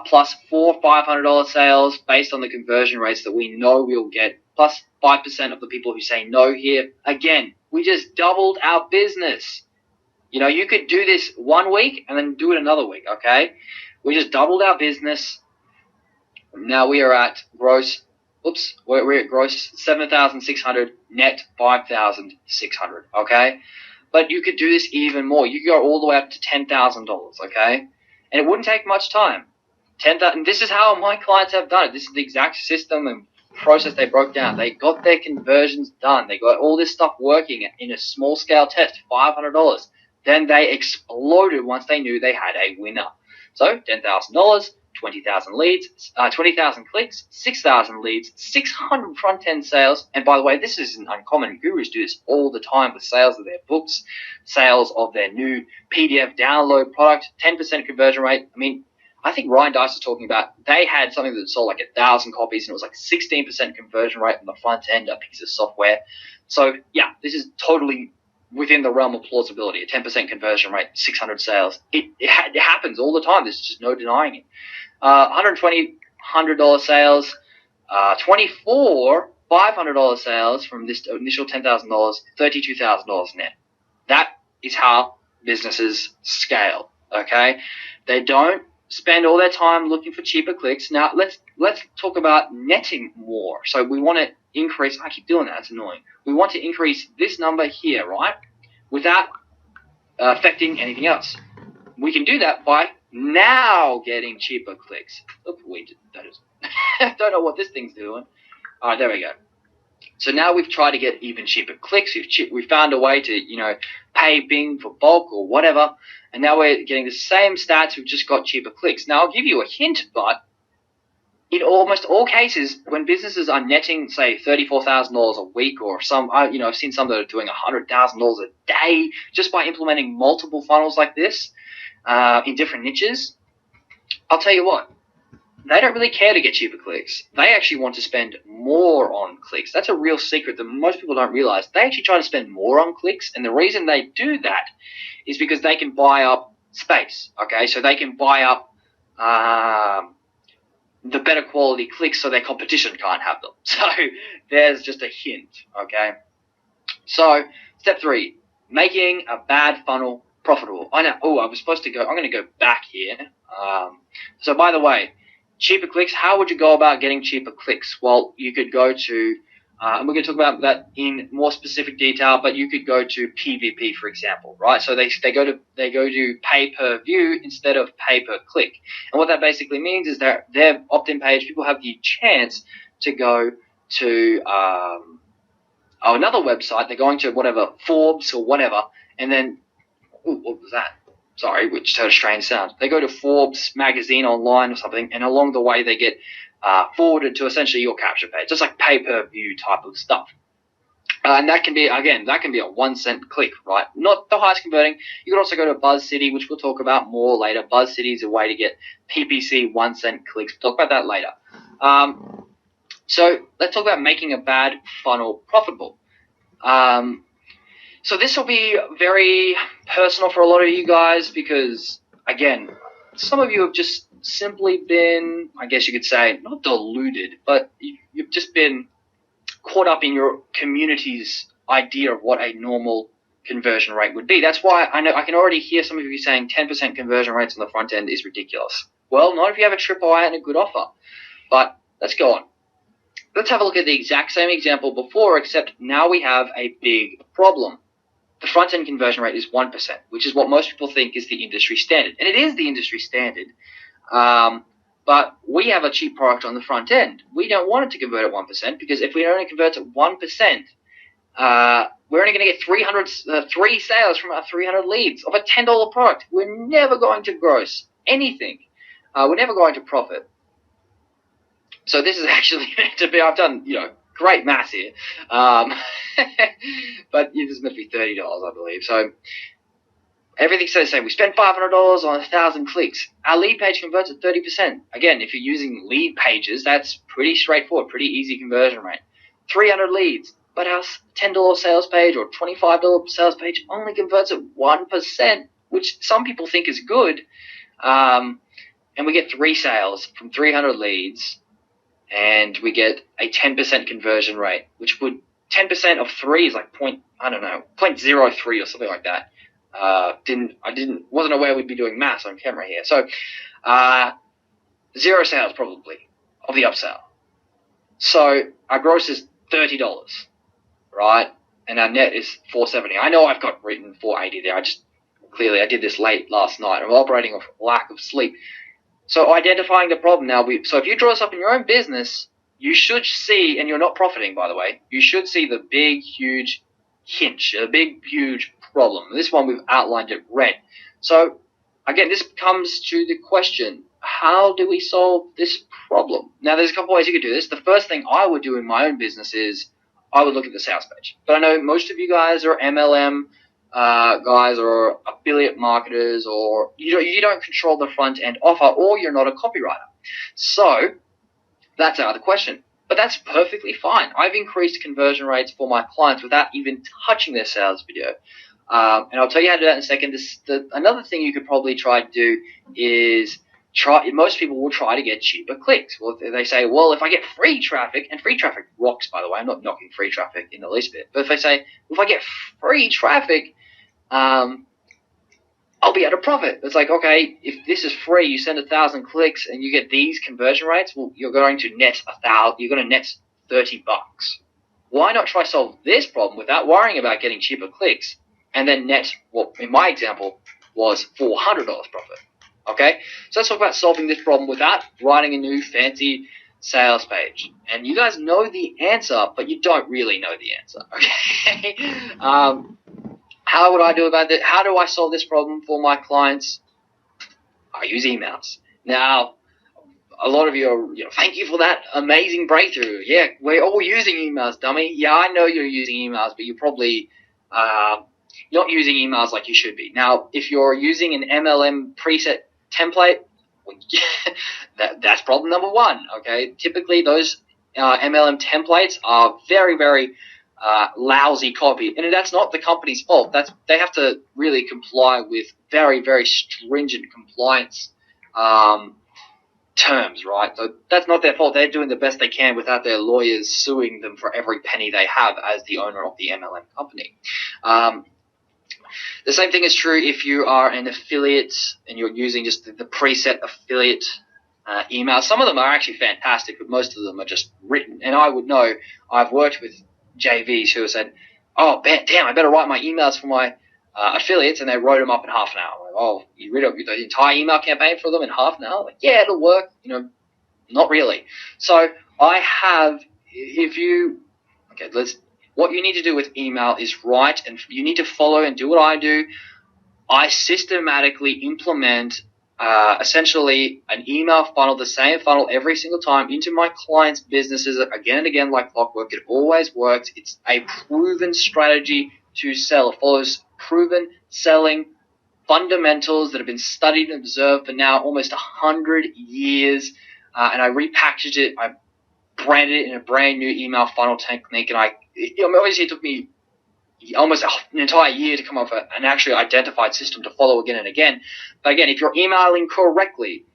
plus $400, $500 sales based on the conversion rates that we know we'll get, plus 5% of the people who say no here. Again, we just doubled our business. You know, you could do this 1 week and then do it another week, okay? We just doubled our business. Now we are at gross, we're at gross 7,600, net 5,600, okay? But you could do this even more. You could go all the way up to $10,000, okay? And it wouldn't take much time. And this is how my clients have done it. This is the exact system and process they broke down. They got their conversions done. They got all this stuff working in a small scale test, $500. Then they exploded once they knew they had a winner. So $10,000, 20,000 leads, 20,000 clicks, 6,000 leads, 600 front-end sales. And by the way, this isn't uncommon. Gurus do this all the time with sales of their books, sales of their new PDF download product, 10% conversion rate. I mean, I think Ryan Dice was talking about, they had something that sold like 1,000 copies and it was like 16% conversion rate on the front end, a piece of software. So yeah, this is totally within the realm of plausibility. A 10% conversion rate, 600 sales. It happens all the time. There's just no denying it. $120 sales, 24 $500 sales from this initial $10,000, $32,000 net. That is how businesses scale. Okay, they don't spend all their time looking for cheaper clicks. Now let's talk about netting more. So we want to increase. I keep doing that. It's annoying. We want to increase this number here, right, without affecting anything else. We can do that by now getting cheaper clicks. Look, I don't know what this thing's doing. All right, there we go. So now we've tried to get even cheaper clicks. We've found a way to, pay Bing for bulk or whatever, and now we're getting the same stats. We've just got cheaper clicks. Now I'll give you a hint, but in almost all cases, when businesses are netting, say, $34,000 a week, or I've seen some that are doing $100,000 a day just by implementing multiple funnels like this in different niches, I'll tell you what, they don't really care to get cheaper clicks. They actually want to spend more on clicks. That's a real secret that most people don't realize. They actually try to spend more on clicks, and the reason they do that is because they can buy up space, okay? So they can buy up the better quality clicks so their competition can't have them. So there's just a hint, okay? So step 3, making a bad funnel profitable. I'm going to go back here. So by the way, cheaper clicks, how would you go about getting cheaper clicks? Well, you could go to, and we're going to talk about that in more specific detail, but you could go to PVP, for example, right? So they go to pay per view instead of pay per click. And what that basically means is that their opt-in page, people have the chance to go to another website. They're going to whatever, Forbes or whatever, and then, what was that? which is how strange sound. They go to Forbes magazine online or something, and along the way they get forwarded to essentially your capture page, just like pay-per-view type of stuff. And that can be a 1 cent click, right? Not the highest converting. You can also go to BuzzCity, which we'll talk about more later. BuzzCity is a way to get PPC 1 cent clicks. We'll talk about that later. So let's talk about making a bad funnel profitable. So this will be very personal for a lot of you guys because, again, some of you have just simply been, I guess you could say, not deluded, but you've just been caught up in your community's idea of what a normal conversion rate would be. That's why I can already hear some of you saying 10% conversion rates on the front end is ridiculous. Well, not if you have a tripwire and a good offer. But let's go on. Let's have a look at the exact same example before, except now we have a big problem. The front-end conversion rate is 1%, which is what most people think is the industry standard. And it is the industry standard, but we have a cheap product on the front end. We don't want it to convert at 1% because if we only convert at 1%, we're only going to get 3 sales from our 300 leads of a $10 product. We're never going to gross anything. We're never going to profit. So this is actually meant to be, I've done, great maths here. But this is meant to be $30, I believe. So everything stays the same. We spent $500 on 1,000 clicks. Our lead page converts at 30%. Again, if you're using lead pages, that's pretty straightforward, pretty easy conversion rate. 300 leads, but our $10 sales page or $25 sales page only converts at 1%, which some people think is good. And we get 3 sales from 300 leads. And we get a 10% conversion rate, which would 10% of 3 is like 0.03 or something like that. Wasn't aware we'd be doing maths on camera here. So 0 sales probably of the upsell. So our gross is $30, right? And our net is $470. I know I've got written $480 there. I did this late last night. I'm operating off lack of sleep. So identifying the problem now. So if you draw this up in your own business, you should see, and you're not profiting, by the way, you should see the big, huge hinge, the big, huge problem. This one we've outlined it red. So again, this comes to the question, how do we solve this problem? Now, there's a couple ways you could do this. The first thing I would do in my own business is I would look at the sales page. But I know most of you guys are MLM guys or affiliate marketers, or you don't control the front end offer, or you're not a copywriter. So that's out of the question. But that's perfectly fine. I've increased conversion rates for my clients without even touching their sales video. And I'll tell you how to do that in a second. Another thing you could probably try to do is most people will try to get cheaper clicks. Well, they say, well, if I get free traffic, and free traffic rocks, by the way, I'm not knocking free traffic in the least bit, but if they say, if I get free traffic, I'll be able to profit. It's like, okay, if this is free, you send 1,000 clicks and you get these conversion rates, well, you're going to net $30. Why not try solve this problem without worrying about getting cheaper clicks, and then net what in my example was $400 profit? Okay, so let's talk about solving this problem without writing a new fancy sales page. And you guys know the answer, but you don't really know the answer. Okay. How would I do about that? How do I solve this problem for my clients? I use emails. Now, a lot of you are, thank you for that amazing breakthrough. Yeah, we're all using emails, dummy. Yeah, I know you're using emails, but you're probably not using emails like you should be. Now, if you're using an MLM preset template, that's problem number 1. Okay, typically those MLM templates are very, very lousy copy, and that's not the company's fault. They have to really comply with very, very stringent compliance terms, right? So that's not their fault. They're doing the best they can without their lawyers suing them for every penny they have as the owner of the MLM company. The same thing is true if you are an affiliate and you're using just the preset affiliate email. Some of them are actually fantastic, but most of them are just written. And I would know, I've worked with JVs who have said, oh, damn, I better write my emails for my affiliates, and they wrote them up in half an hour. Like, oh, you read the entire email campaign for them in half an hour? Like, yeah, it'll work. Not really. So what you need to do with email is write, and you need to follow and do what I do. I systematically implement essentially an email funnel, the same funnel every single time into my clients' businesses again and again like clockwork. It always works. It's a proven strategy to sell. It follows proven selling fundamentals that have been studied and observed for now almost 100 years. And I repackaged it. I branded it in a brand new email funnel technique. And obviously it took me almost an entire year to come up with an actually identified system to follow again and again. But again, if you're emailing correctly,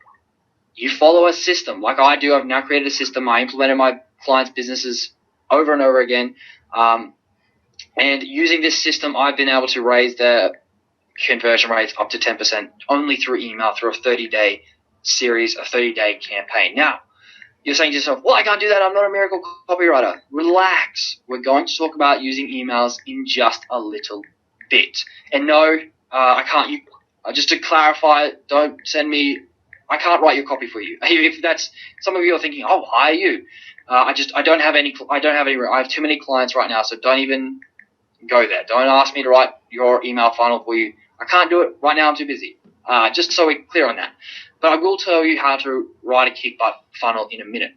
you follow a system like I do. I've now created a system. I implemented my clients' businesses over and over again. And using this system, I've been able to raise their conversion rates up to 10% only through email, through a 30-day series, a 30-day campaign. Now, you're saying to yourself, well, I can't do that. I'm not a miracle copywriter. Relax. We're going to talk about using emails in just a little bit. And no, I can't. Just to clarify, don't send me. I can't write your copy for you. If that's some of you are thinking, oh, why are you? I don't have any. I have too many clients right now, so don't even go there. Don't ask me to write your email funnel for you. I can't do it right now. I'm too busy. Just so we're clear on that. But I will tell you how to write a kick-butt funnel in a minute.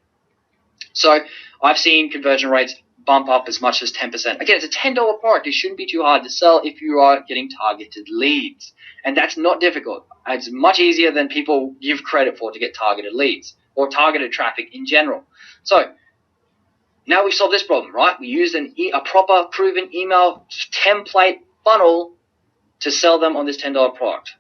So I've seen conversion rates bump up as much as 10%. Again, it's a $10 product. It shouldn't be too hard to sell if you are getting targeted leads. And that's not difficult. It's much easier than people give credit for to get targeted leads or targeted traffic in general. So now we've solved this problem, right? We used a proper proven email template funnel to sell them on this $10 product.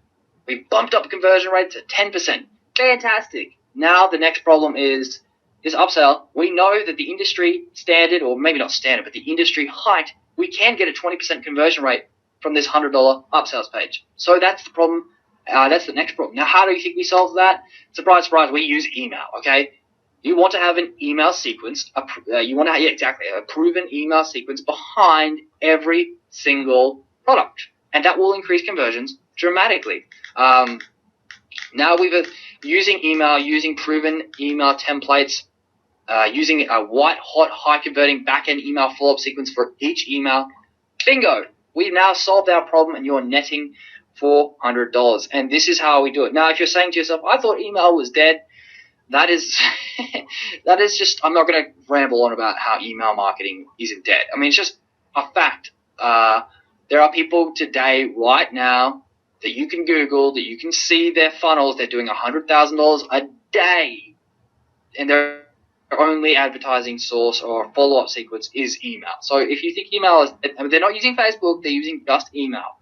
We bumped up conversion rate to 10%. Fantastic. Now the next problem is upsell. We know that the industry standard, or maybe not standard, but the industry height, we can get a 20% conversion rate from this $100 upsells page. So that's the problem. That's the next problem. Now, how do you think we solve that? Surprise, surprise, we use email, okay? You want to have an email sequence. A proven email sequence behind every single product. And that will increase conversions dramatically. Now using email, using proven email templates, using a white hot high converting back-end email follow-up sequence for each email. Bingo! We've now solved our problem and you're netting $400. And this is how we do it. Now, if you're saying to yourself, I thought email was dead, that is just, I'm not going to ramble on about how email marketing isn't dead. I mean, it's just a fact. There are people today, right now, that you can Google, that you can see their funnels. They're doing $100,000 a day, and their only advertising source or follow-up sequence is email. So if you think email is, they're not using Facebook, they're using just email.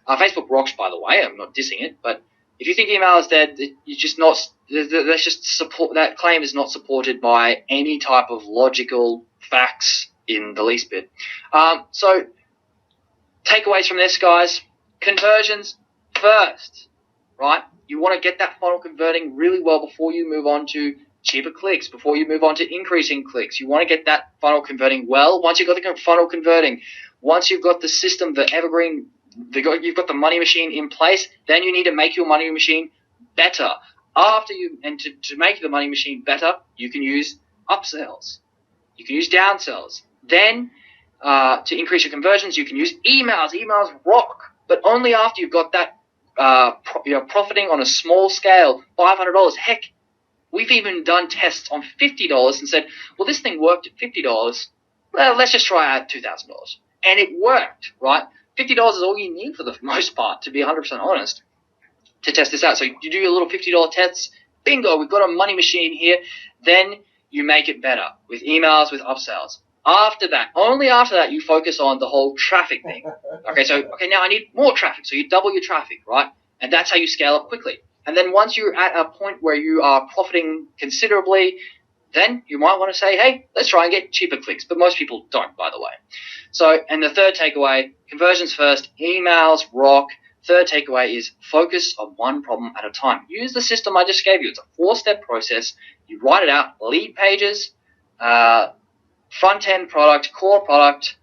Facebook rocks, by the way. I'm not dissing it, but if you think email is dead, you're just not. That's just support. That claim is not supported by any type of logical facts in the least bit. So takeaways from this, guys: conversions first, right? You want to get that funnel converting really well before you move on to cheaper clicks, before you move on to increasing clicks. You want to get that funnel converting well. Once you've got the funnel converting, once you've got the system, the evergreen, you've got the money machine in place, then you need to make your money machine better. To make the money machine better, you can use upsells. You can use downsells. Then, to increase your conversions, you can use emails. Emails rock, but only after you've got that profiting on a small scale, $500. Heck, we've even done tests on $50 and said, well, this thing worked at $50. Well, let's just try out $2,000. And it worked, right? $50 is all you need for the most part, to be 100% honest, to test this out. So you do your little $50 tests. Bingo, we've got a money machine here. Then you make it better with emails, with upsells. After that, only after that, you focus on the whole traffic thing. Okay, now I need more traffic. So you double your traffic, right? And that's how you scale up quickly. And then once you're at a point where you are profiting considerably, then you might want to say, hey, let's try and get cheaper clicks. But most people don't, by the way. So, and the third takeaway, conversions first, emails rock. Third takeaway is focus on one problem at a time. Use the system I just gave you. It's a 4-step process. You write it out, lead pages, front-end product, core product,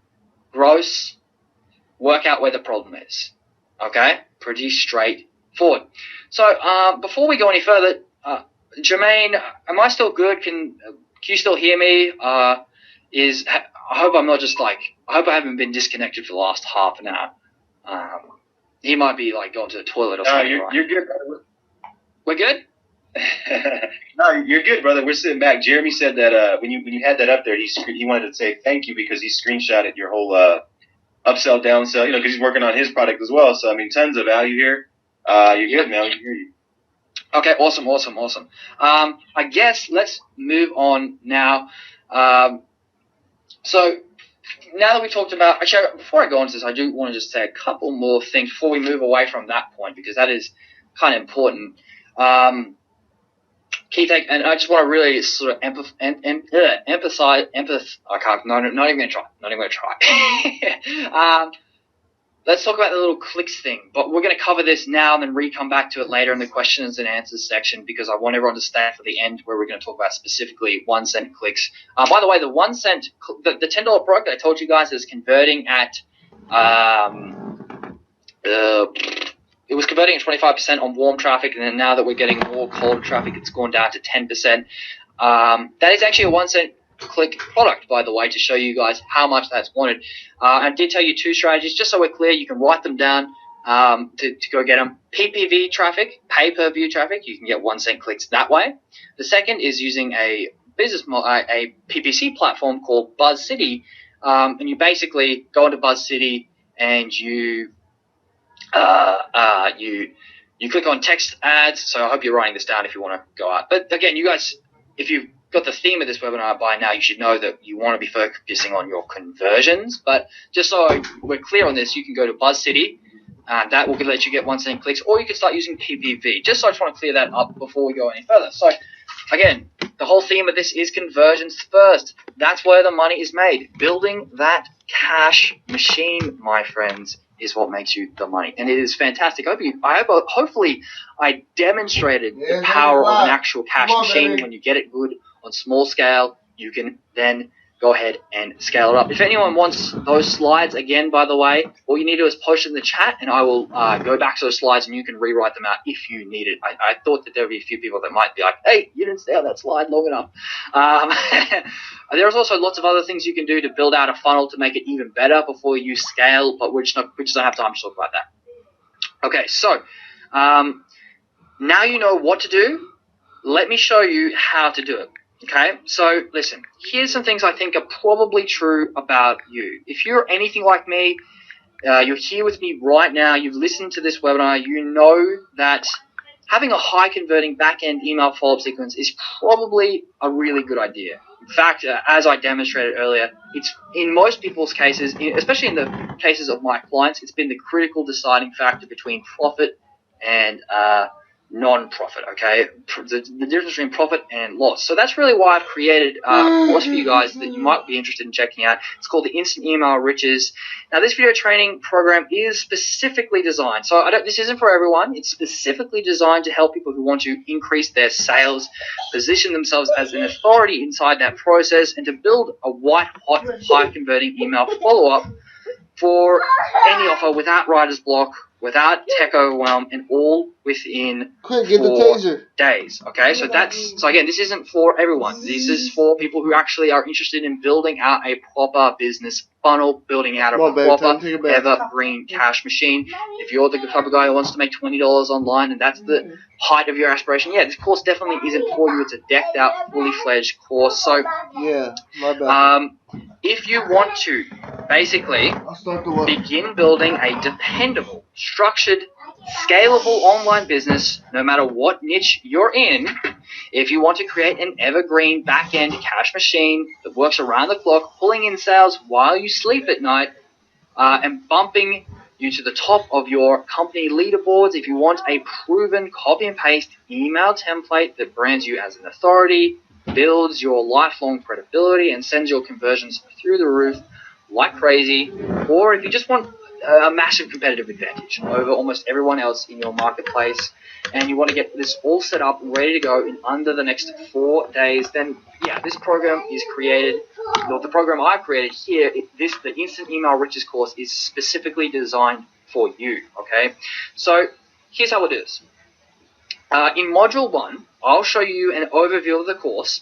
gross, work out where the problem is. Okay? Pretty straightforward. So before we go any further, Jermaine, am I still good? Can you still hear me? I hope I'm not just I hope I haven't been disconnected for the last half an hour. He might be like going to the toilet or No, something. you're good, brother. We're good? No, you're good, brother. We're sitting back. Jeremy said that when you had that up there, he wanted to say thank you because he screenshotted your whole upsell, downsell, because he's working on his product as well. So, I mean, tons of value here. You're good, man. We can hear you. Okay, awesome. I guess let's move on now. So now that we talked about, actually, before I go into this, I do want to just say a couple more things before we move away from that point, because that is kind of important. Key take, and I just want to really sort of emphasize. I can't. Not even going to try. Let's talk about the little clicks thing, but we're going to cover this now and then come back to it later in the questions and answers section, because I want everyone to stay for the end where we're going to talk about specifically 1 cent clicks. By the way, the 1 cent, the $10 product I told you guys is converting at, it was converting at 25% on warm traffic, and then now that we're getting more cold traffic, it's gone down to 10%. That is actually a 1 cent click product, by the way, to show you guys how much that's wanted. I did tell you 2 strategies, just so we're clear. You can write them down to go get them. PPV traffic, pay-per-view traffic, you can get 1 cent clicks that way. The second is using a a PPC platform called BuzzCity, and you basically go into BuzzCity and you click on text ads. So I hope you're writing this down if you want to go out. But again, you guys, if you've got the theme of this webinar by now, you should know that you want to be focusing on your conversions. But just so we're clear on this, you can go to BuzzCity. That will let you get 1 cent clicks, or you can start using PPV. Just so I just want to clear that up before we go any further. So again, the whole theme of this is conversions first. That's where the money is made. Building that cash machine, my friends, is what makes you the money, and it is fantastic. Hopefully I demonstrated the power of an actual cash machine. When you get it good on small scale, you can then go ahead and scale it up. If anyone wants those slides again, by the way, all you need to do is post in the chat, and I will go back to those slides, and you can rewrite them out if you need it. I thought that there would be a few people that might be like, hey, you didn't stay on that slide long enough. There's also lots of other things you can do to build out a funnel to make it even better before you scale, but we just don't have time to talk about that. Okay, so now you know what to do. Let me show you how to do it. Okay, so listen, here's some things I think are probably true about you. If you're anything like me, you're here with me right now, you've listened to this webinar, you know that having a high converting back-end email follow-up sequence is probably a really good idea. In fact, as I demonstrated earlier, it's in most people's cases, especially in the cases of my clients, it's been the critical deciding factor between profit and non-profit, okay? The difference between profit and loss. So that's really why I've created a course for you guys that you might be interested in checking out. It's called the Instant Email Riches. Now, this video training program is specifically designed. So this isn't for everyone. It's specifically designed to help people who want to increase their sales, position themselves as an authority inside that process, and to build a white-hot, high-converting email follow-up for any offer without writer's block, without tech overwhelm, and all within 4 days. Okay, so again, this isn't for everyone. This is for people who actually are interested in building out a proper business funnel, building out a proper evergreen cash machine. If you're the type of guy who wants to make $20 online and that's the height of your aspiration, yeah, this course definitely isn't for you. It's a decked out, fully fledged course. So yeah, my bad. If you want to basically begin building a dependable, structured, scalable online business, no matter what niche you're in, if you want to create an evergreen back-end cash machine that works around the clock, pulling in sales while you sleep at night, and bumping you to the top of your company leaderboards, if you want a proven copy and paste email template that brands you as an authority, builds your lifelong credibility, and sends your conversions through the roof like crazy, or if you just want a massive competitive advantage over almost everyone else in your marketplace, and you want to get this all set up and ready to go in under the next 4 days, then yeah, this program is created. The program I've created here, the Instant Email Riches course, is specifically designed for you. Okay, so here's how we'll do this. In Module 1, I'll show you an overview of the course,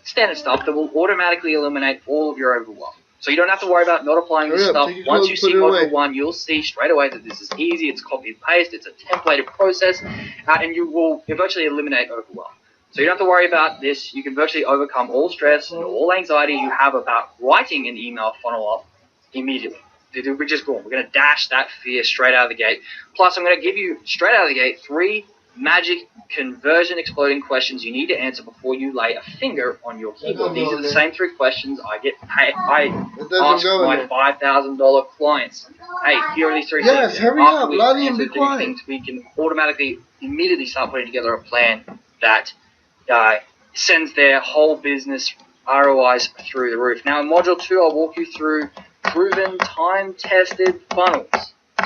standard stuff that will automatically eliminate all of your overwhelm. So you don't have to worry about not applying this stuff. Once you see module 1, you'll see straight away that this is easy. It's copy and paste. It's a templated process, and you will virtually eliminate overwhelm. So you don't have to worry about this. You can virtually overcome all stress and all anxiety you have about writing an email funnel up immediately. We're just going. We're going to dash that fear straight out of the gate. Plus, I'm going to give you straight out of the gate 3 magic conversion exploding questions you need to answer before you lay a finger on your keyboard. These are the same 3 questions I get paid. I ask my $5,000 clients. Hey, here are these 3 things. Yes, hurry up, Lottie, and be quiet. We can automatically, immediately start putting together a plan that sends their whole business ROIs through the roof. Now, in Module 2, I'll walk you through proven, time-tested funnels,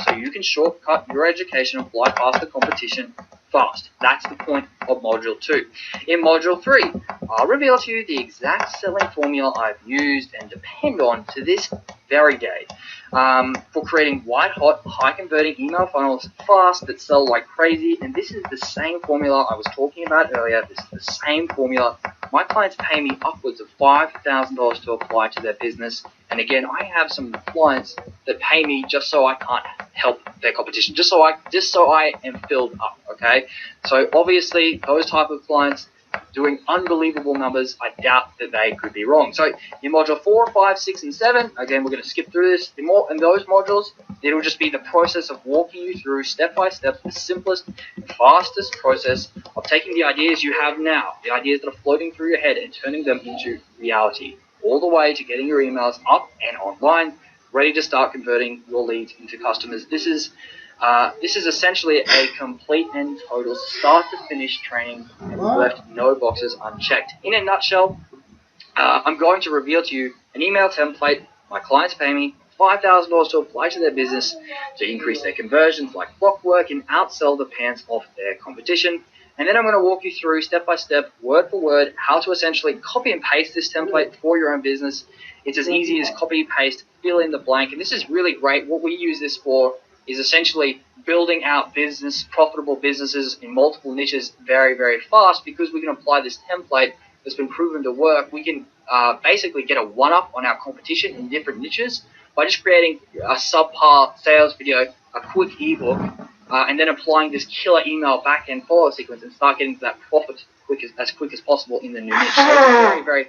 so you can shortcut your education and fly past the competition fast. That's the point of Module 2. In Module 3, I'll reveal to you the exact selling formula I've used and depend on to this very day for creating white-hot, high-converting email funnels fast that sell like crazy. And this is the same formula I was talking about earlier. This is the same formula. My clients pay me upwards of $5,000 to apply to their business. And again, I have some clients that pay me just so I can't help their competition, just so I am filled up. Okay, so obviously those type of clients doing unbelievable numbers, I doubt that they could be wrong. So in Module 4, 5, 6, and 7, again, we're going to skip through this. In those modules, it'll just be the process of walking you through step by step the simplest, fastest process of taking the ideas you have now, the ideas that are floating through your head, and turning them into reality, all the way to getting your emails up and online, ready to start converting your leads into customers. This is essentially a complete and total start-to-finish training, and we've left no boxes unchecked. In a nutshell, I'm going to reveal to you an email template. My clients pay me $5,000 to apply to their business to increase their conversions like clockwork and outsell the pants off their competition. And then I'm going to walk you through step-by-step, word-for-word, how to essentially copy and paste this template for your own business. It's as easy as copy, paste, fill in the blank. And this is really great. What we use this for is essentially building out profitable businesses in multiple niches very, very fast, because we can apply this template that's been proven to work. We can basically get a one-up on our competition in different niches by just creating a subpar sales video, a quick ebook, and then applying this killer email back-end follow sequence and start getting to that profit as quick as possible in the new niche. So it's a very, very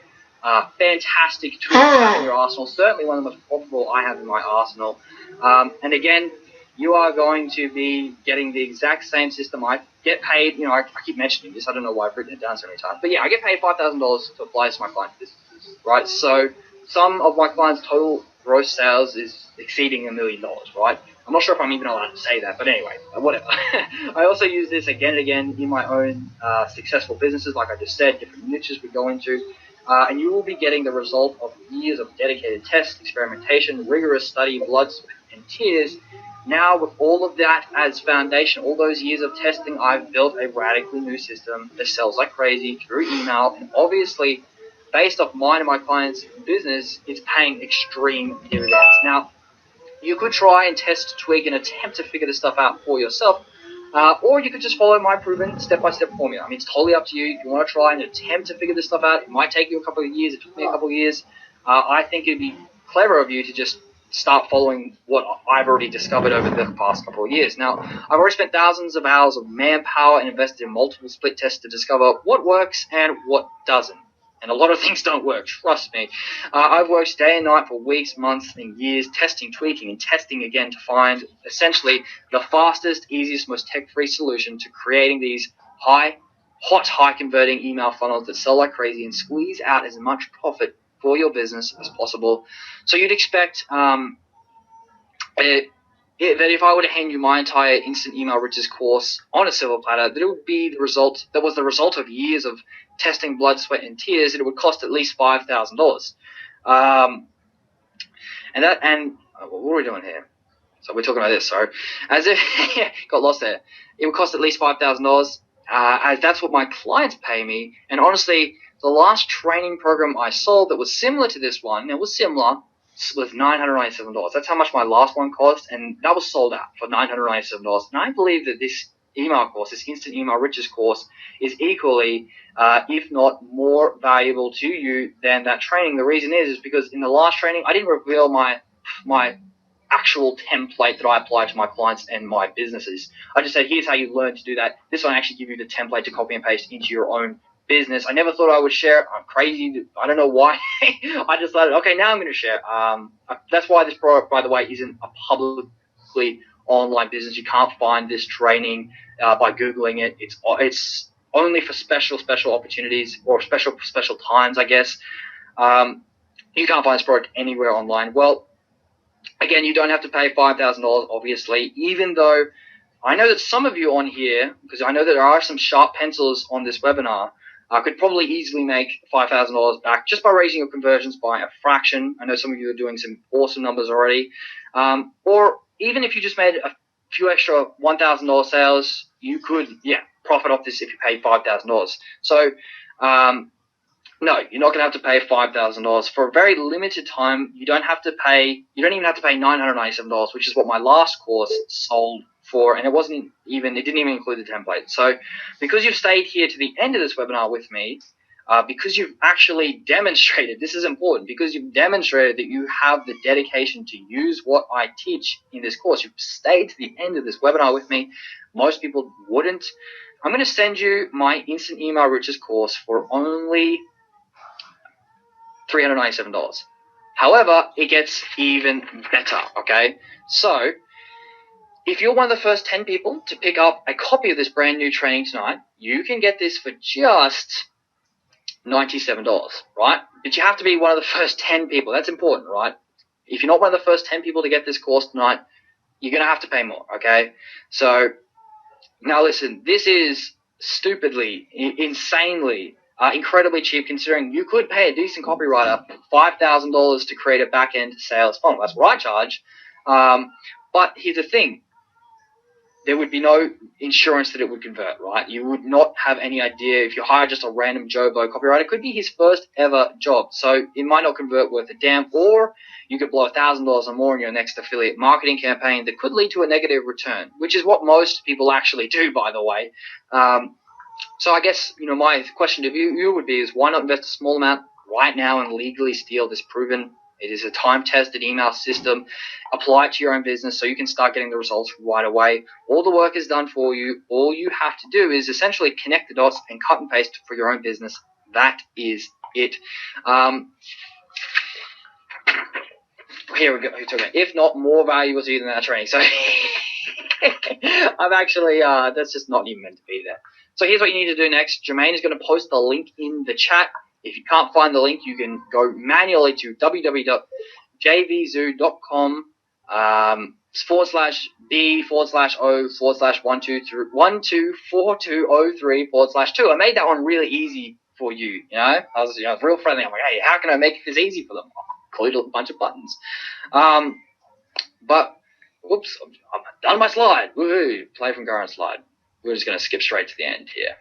fantastic tool to have in your arsenal. Certainly one of the most profitable I have in my arsenal. And again, you are going to be getting the exact same system. I get paid, I keep mentioning this, I don't know why I've written it down so many times, but yeah, I get paid $5,000 to apply to my clients' businesses, right? So some of my clients' total gross sales is exceeding $1 million, right? I'm not sure if I'm even allowed to say that, but anyway, whatever. I also use this again and again in my own successful businesses, like I just said, different niches we go into. And you will be getting the result of years of dedicated tests, experimentation, rigorous study, blood, sweat, and tears. Now, with all of that as foundation, all those years of testing, I've built a radically new system that sells like crazy through email. And obviously, based off mine and my clients' business, it's paying extreme dividends. Now, you could try and test, tweak, and attempt to figure this stuff out for yourself. Or you could just follow my proven step-by-step formula. I mean, it's totally up to you. If you want to try and attempt to figure this stuff out, it might take you a couple of years. It took me a couple of years. I think it'd be clever of you to just start following what I've already discovered over the past couple of years. Now, I've already spent thousands of hours of manpower and invested in multiple split tests to discover what works and what doesn't. And a lot of things don't work, trust me. I've worked day and night for weeks, months, and years, testing, tweaking, and testing again to find essentially the fastest, easiest, most tech-free solution to creating these high-converting email funnels that sell like crazy and squeeze out as much profit for your business as possible. So you'd expect that if I were to hand you my entire Instant Email Riches course on a silver platter, that it would be the result of years of testing, blood, sweat, and tears, and it would cost at least $5,000. And what are we doing here? So we're talking about this. So as if got lost there. It would cost at least $5,000, as that's what my clients pay me. And honestly, the last training program I sold that was similar to this one, was $997. That's how much my last one cost, and that was sold out for $997. And I believe that this email course, this Instant Email Riches course, is equally, if not more valuable to you than that training. The reason is because in the last training, I didn't reveal my actual template that I apply to my clients and my businesses. I just said, here's how you learn to do that. This one actually give you the template to copy and paste into your own business. I never thought I would share it. I'm crazy. I don't know why. I decided, okay, now I'm going to share. That's why this product, by the way, isn't a publicly online business. You can't find this training by Googling it. It's only for special opportunities or special times, I guess. You can't find this product anywhere online. Well, again, you don't have to pay $5,000, obviously, even though I know that some of you on here, because I know that there are some sharp pencils on this webinar, could probably easily make $5,000 back just by raising your conversions by a fraction. I know some of you are doing some awesome numbers already. Or even if you just made a few extra $1,000 sales, you could, profit off this if you paid $5,000. So, no, you're not going to have to pay $5,000 for a very limited time. You don't even have to pay $997, which is what my last course sold for, and it didn't even include the template. So, because you've stayed here to the end of this webinar with me, because you've actually demonstrated, this is important, because you've demonstrated that you have the dedication to use what I teach in this course, you've stayed to the end of this webinar with me. Most people wouldn't. I'm going to send you my Instant Email Riches course for only $397. However, it gets even better, okay? So, if you're one of the first 10 people to pick up a copy of this brand new training tonight, you can get this for just $97, right? But you have to be one of the first 10 people. That's important, right? If you're not one of the first 10 people to get this course tonight, you're going to have to pay more, okay? So, now listen, this is stupidly, insanely, incredibly cheap, considering you could pay a decent copywriter $5,000 to create a back-end sales funnel. That's what I charge. But here's the thing. There would be no insurance that it would convert, right? You would not have any idea if you hire just a random Joe Blow copywriter. It could be his first ever job. So it might not convert worth a damn, or you could blow $1,000 or more in your next affiliate marketing campaign that could lead to a negative return, which is what most people actually do, by the way. So I guess, my question to you would be is why not invest a small amount right now and legally steal this proven, it is a time-tested email system. Apply it to your own business so you can start getting the results right away. All the work is done for you. All you have to do is essentially connect the dots and cut and paste for your own business. That is it. Here we go. If not more valuable to you than that training. So I've actually, that's just not even meant to be there. So here's what you need to do next. Jermaine is going to post the link in the chat. If you can't find the link, you can go manually to www.jvzoo.com /B/O/124203/2. I made that one really easy for you. I was real friendly. I'm like, hey, how can I make this easy for them? Include a bunch of buttons. But whoops, I'm done my slide. Woohoo! Play from current slide. We're just going to skip straight to the end here.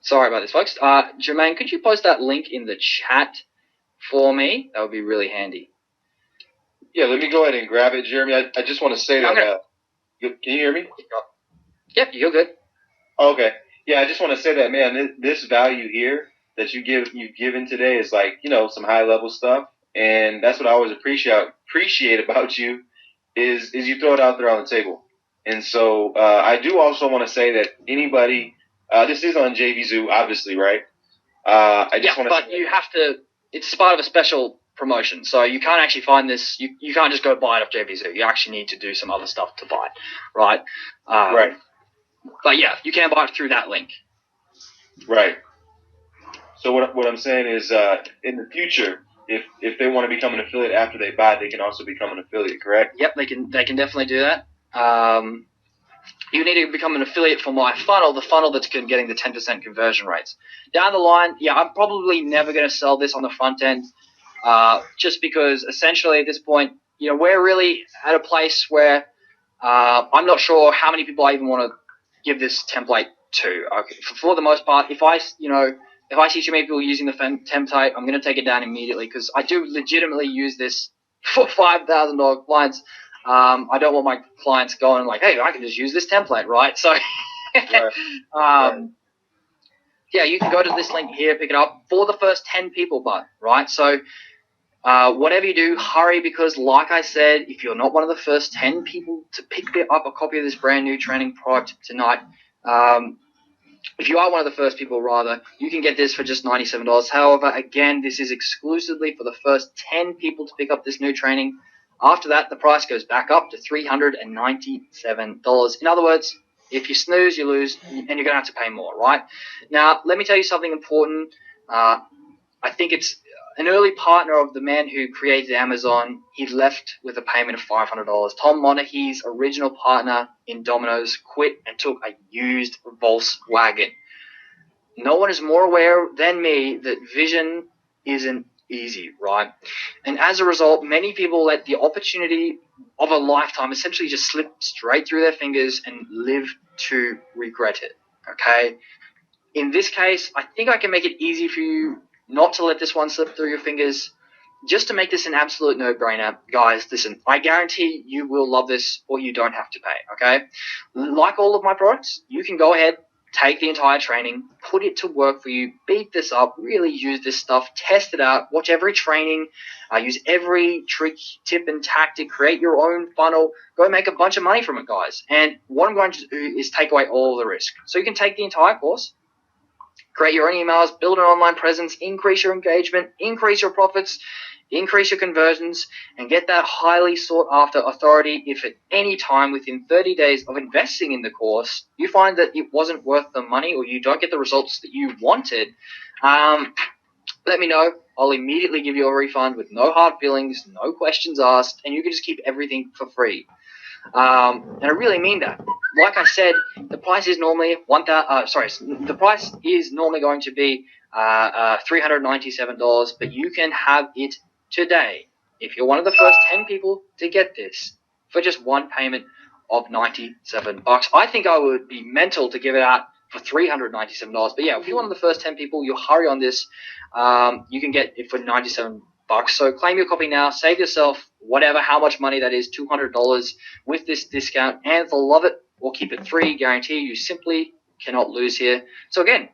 Sorry about this, folks. Jermaine, could you post that link in the chat for me? That would be really handy. Yeah, let me go ahead and grab it, Jeremy. I just want to say that. Can you hear me? Yep, you're good. Okay. Yeah, I just want to say that, man. This value here that you've given today is like some high level stuff, and that's what I always appreciate about you is you throw it out there on the table. And so I do also want to say that anybody. This is on JVZoo, obviously, right? You have to. It's part of a special promotion, so you can't actually find this. You can't just go buy it off JVZoo. You actually need to do some other stuff to buy it, right? Right. But yeah, you can buy it through that link. Right. So what I'm saying is, in the future, if they want to become an affiliate after they buy, they can also become an affiliate, correct? Yep, they can definitely do that. You need to become an affiliate for my funnel, the funnel that's getting the 10% conversion rates. Down the line, I'm probably never going to sell this on the front end, just because essentially at this point, we're really at a place where I'm not sure how many people I even want to give this template to. Okay, for the most part, if I see too many people using the template, I'm going to take it down immediately because I do legitimately use this for $5,000 clients. I don't want my clients going like, hey, I can just use this template, right? So, yeah, you can go to this link here, pick it up for the first 10 people, right? So, whatever you do, hurry, because like I said, if you're not one of the first 10 people to pick up a copy of this brand new training product tonight, if you are one of the first people, rather, you can get this for just $97. However, again, this is exclusively for the first 10 people to pick up this new training. After that, the price goes back up to $397. In other words, if you snooze, you lose, and you're going to have to pay more, right? Now, let me tell you something important. I think it's an early partner of the man who created Amazon. He left with a payment of $500. Tom Monaghy's original partner in Domino's quit and took a used Volkswagen. No one is more aware than me that vision isn't easy, right? And as a result, many people let the opportunity of a lifetime essentially just slip straight through their fingers and live to regret it, okay? In this case, I think I can make it easy for you not to let this one slip through your fingers, just to make this an absolute no-brainer. Guys, listen, I guarantee you will love this, or you don't have to pay, okay? Like all of my products, you can go ahead, take the entire training, put it to work for you, beat this up, really use this stuff, test it out, watch every training, use every trick, tip, and tactic, create your own funnel, go make a bunch of money from it, guys. And what I'm going to do is take away all the risk. So you can take the entire course, create your own emails, build an online presence, increase your engagement, increase your profits, increase your conversions, and get that highly sought after authority if at any time within 30 days of investing in the course you find that it wasn't worth the money or you don't get the results that you wanted. Let me know. I'll immediately give you a refund with no hard feelings, no questions asked, and you can just keep everything for free. And I really mean that. Like I said, the price is normally the price is normally going to be $397, but you can have it today if you're one of the first 10 people to get this for just one payment of $97. I think I would be mental to give it out for $397, but yeah, if you're one of the first 10 people, you'll hurry on this. You can get it for $97. So claim your copy now, save yourself whatever, how much money that is, $200 with this discount, and for love it or keep it free guarantee. You simply cannot lose here. So again,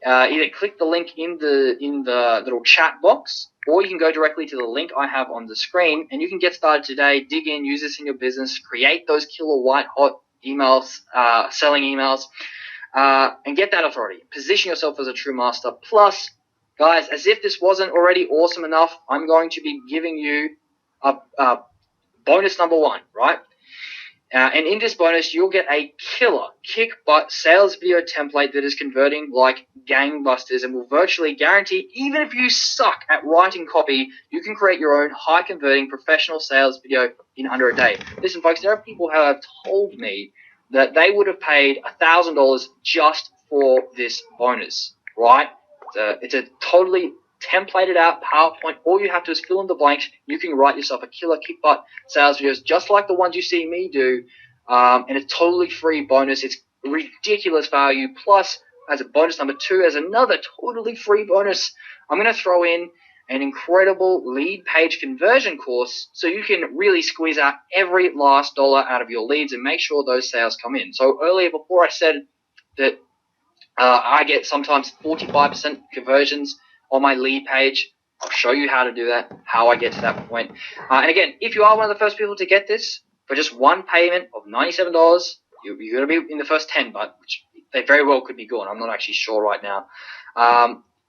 either click the link in the little chat box, or you can go directly to the link I have on the screen, and you can get started today. Dig in, use this in your business, create those killer white hot emails, selling emails, and get that authority. Position yourself as a true master. Plus, guys, as if this wasn't already awesome enough, I'm going to be giving you a bonus number one, right? And in this bonus, you'll get a killer kick-butt sales video template that is converting like gangbusters and will virtually guarantee, even if you suck at writing copy, you can create your own high-converting professional sales video in under a day. Listen, folks, there are people who have told me that they would have paid $1,000 just for this bonus, right? It's a totally templated out PowerPoint. All you have to do is fill in the blanks. You can write yourself a killer kick-butt sales videos just like the ones you see me do, and it's totally free bonus. It's ridiculous value. Plus, as a bonus number two, as another totally free bonus, I'm going to throw in an incredible lead page conversion course so you can really squeeze out every last dollar out of your leads and make sure those sales come in. So earlier, before I said that I get sometimes 45% conversions on my lead page. I'll show you how to do that, how I get to that point. And again, if you are one of the first people to get this for just one payment of $97, you're going to be in the first 10, but which they very well could be gone. I'm not actually sure right now.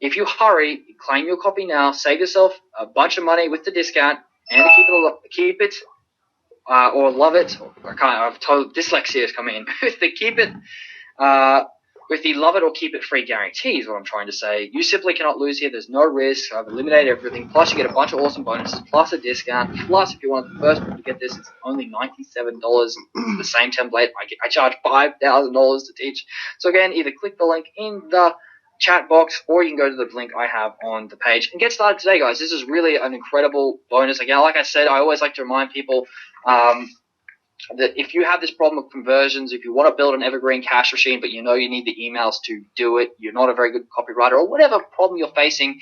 If you hurry, claim your copy now, save yourself a bunch of money with the discount, and keep it or love it. I've told dyslexia is coming in. With the keep it. With the love it or keep it free guarantee is what I'm trying to say. You simply cannot lose here. There's no risk. I've eliminated everything. Plus, you get a bunch of awesome bonuses, plus a discount. Plus, if you're one of the first people to get this, it's only $97 for the same template. I charge $5,000 to teach. So again, either click the link in the chat box, or you can go to the link I have on the page and get started today, guys. This is really an incredible bonus. Again, like I said, I always like to remind people that if you have this problem of conversions, if you want to build an evergreen cash machine, but you know you need the emails to do it, you're not a very good copywriter, or whatever problem you're facing,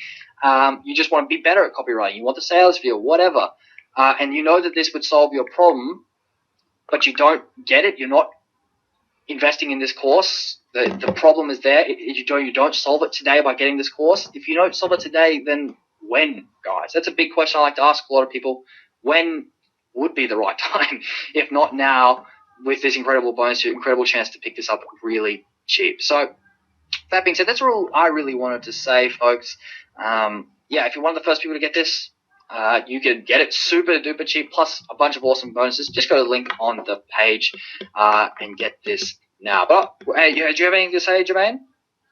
you just want to be better at copywriting, you want the sales video, whatever, and you know that this would solve your problem, but you don't get it, you're not investing in this course, the problem is there, you don't solve it today by getting this course. If you don't solve it today, then when, guys? That's a big question I like to ask a lot of people. When would be the right time? If not now, with this incredible bonus, incredible chance to pick this up really cheap. So that being said, that's all I really wanted to say, folks. If you're one of the first people to get this, you can get it super duper cheap, plus a bunch of awesome bonuses. Just go to the link on the page and get this now. But hey, do you have anything to say, Jermaine?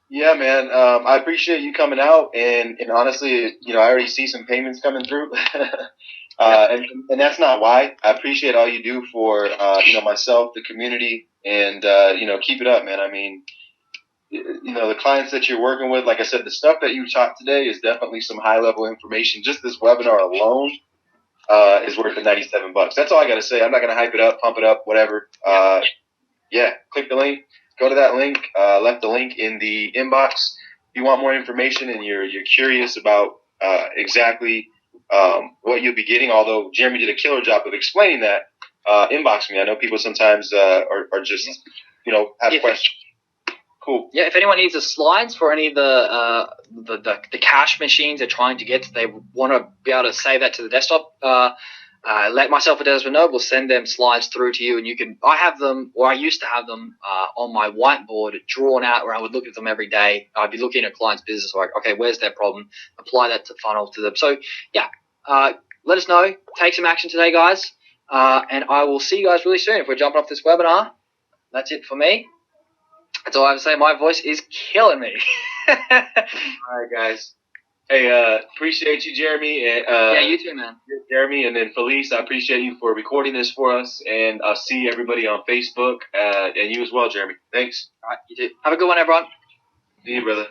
Yeah, man. I appreciate you coming out, and honestly, I already see some payments coming through, and that's not why. I appreciate all you do for myself, the community, and keep it up, man. I mean, the clients that you're working with, like I said, the stuff that you taught today is definitely some high level information. Just this webinar alone is worth the $97. That's all I got to say. I'm not going to hype it up, pump it up, whatever. Click the link. Go to that link. Left the link in the inbox. If you want more information and you're curious about exactly what you'll be getting, although Jeremy did a killer job of explaining that, inbox me. I know people sometimes are just have questions. Cool. Yeah, if anyone needs the slides for any of the cash machines they're trying to get, they want to be able to save that to the desktop. Let myself or Desmond know. We'll send them slides through to you, and you can. I have them, or I used to have them on my whiteboard drawn out, where I would look at them every day. I'd be looking at a client's business, like, okay, where's their problem? Apply that to funnel to them. So yeah, let us know. Take some action today, guys, and I will see you guys really soon. If we're jumping off this webinar, that's it for me. That's all I have to say. My voice is killing me. All right, guys. Hey, appreciate you, Jeremy. Yeah, you too, man. Jeremy, and then Felice, I appreciate you for recording this for us. And I'll see everybody on Facebook, and you as well, Jeremy. Thanks. All right, you too. Have a good one, everyone. See you, brother.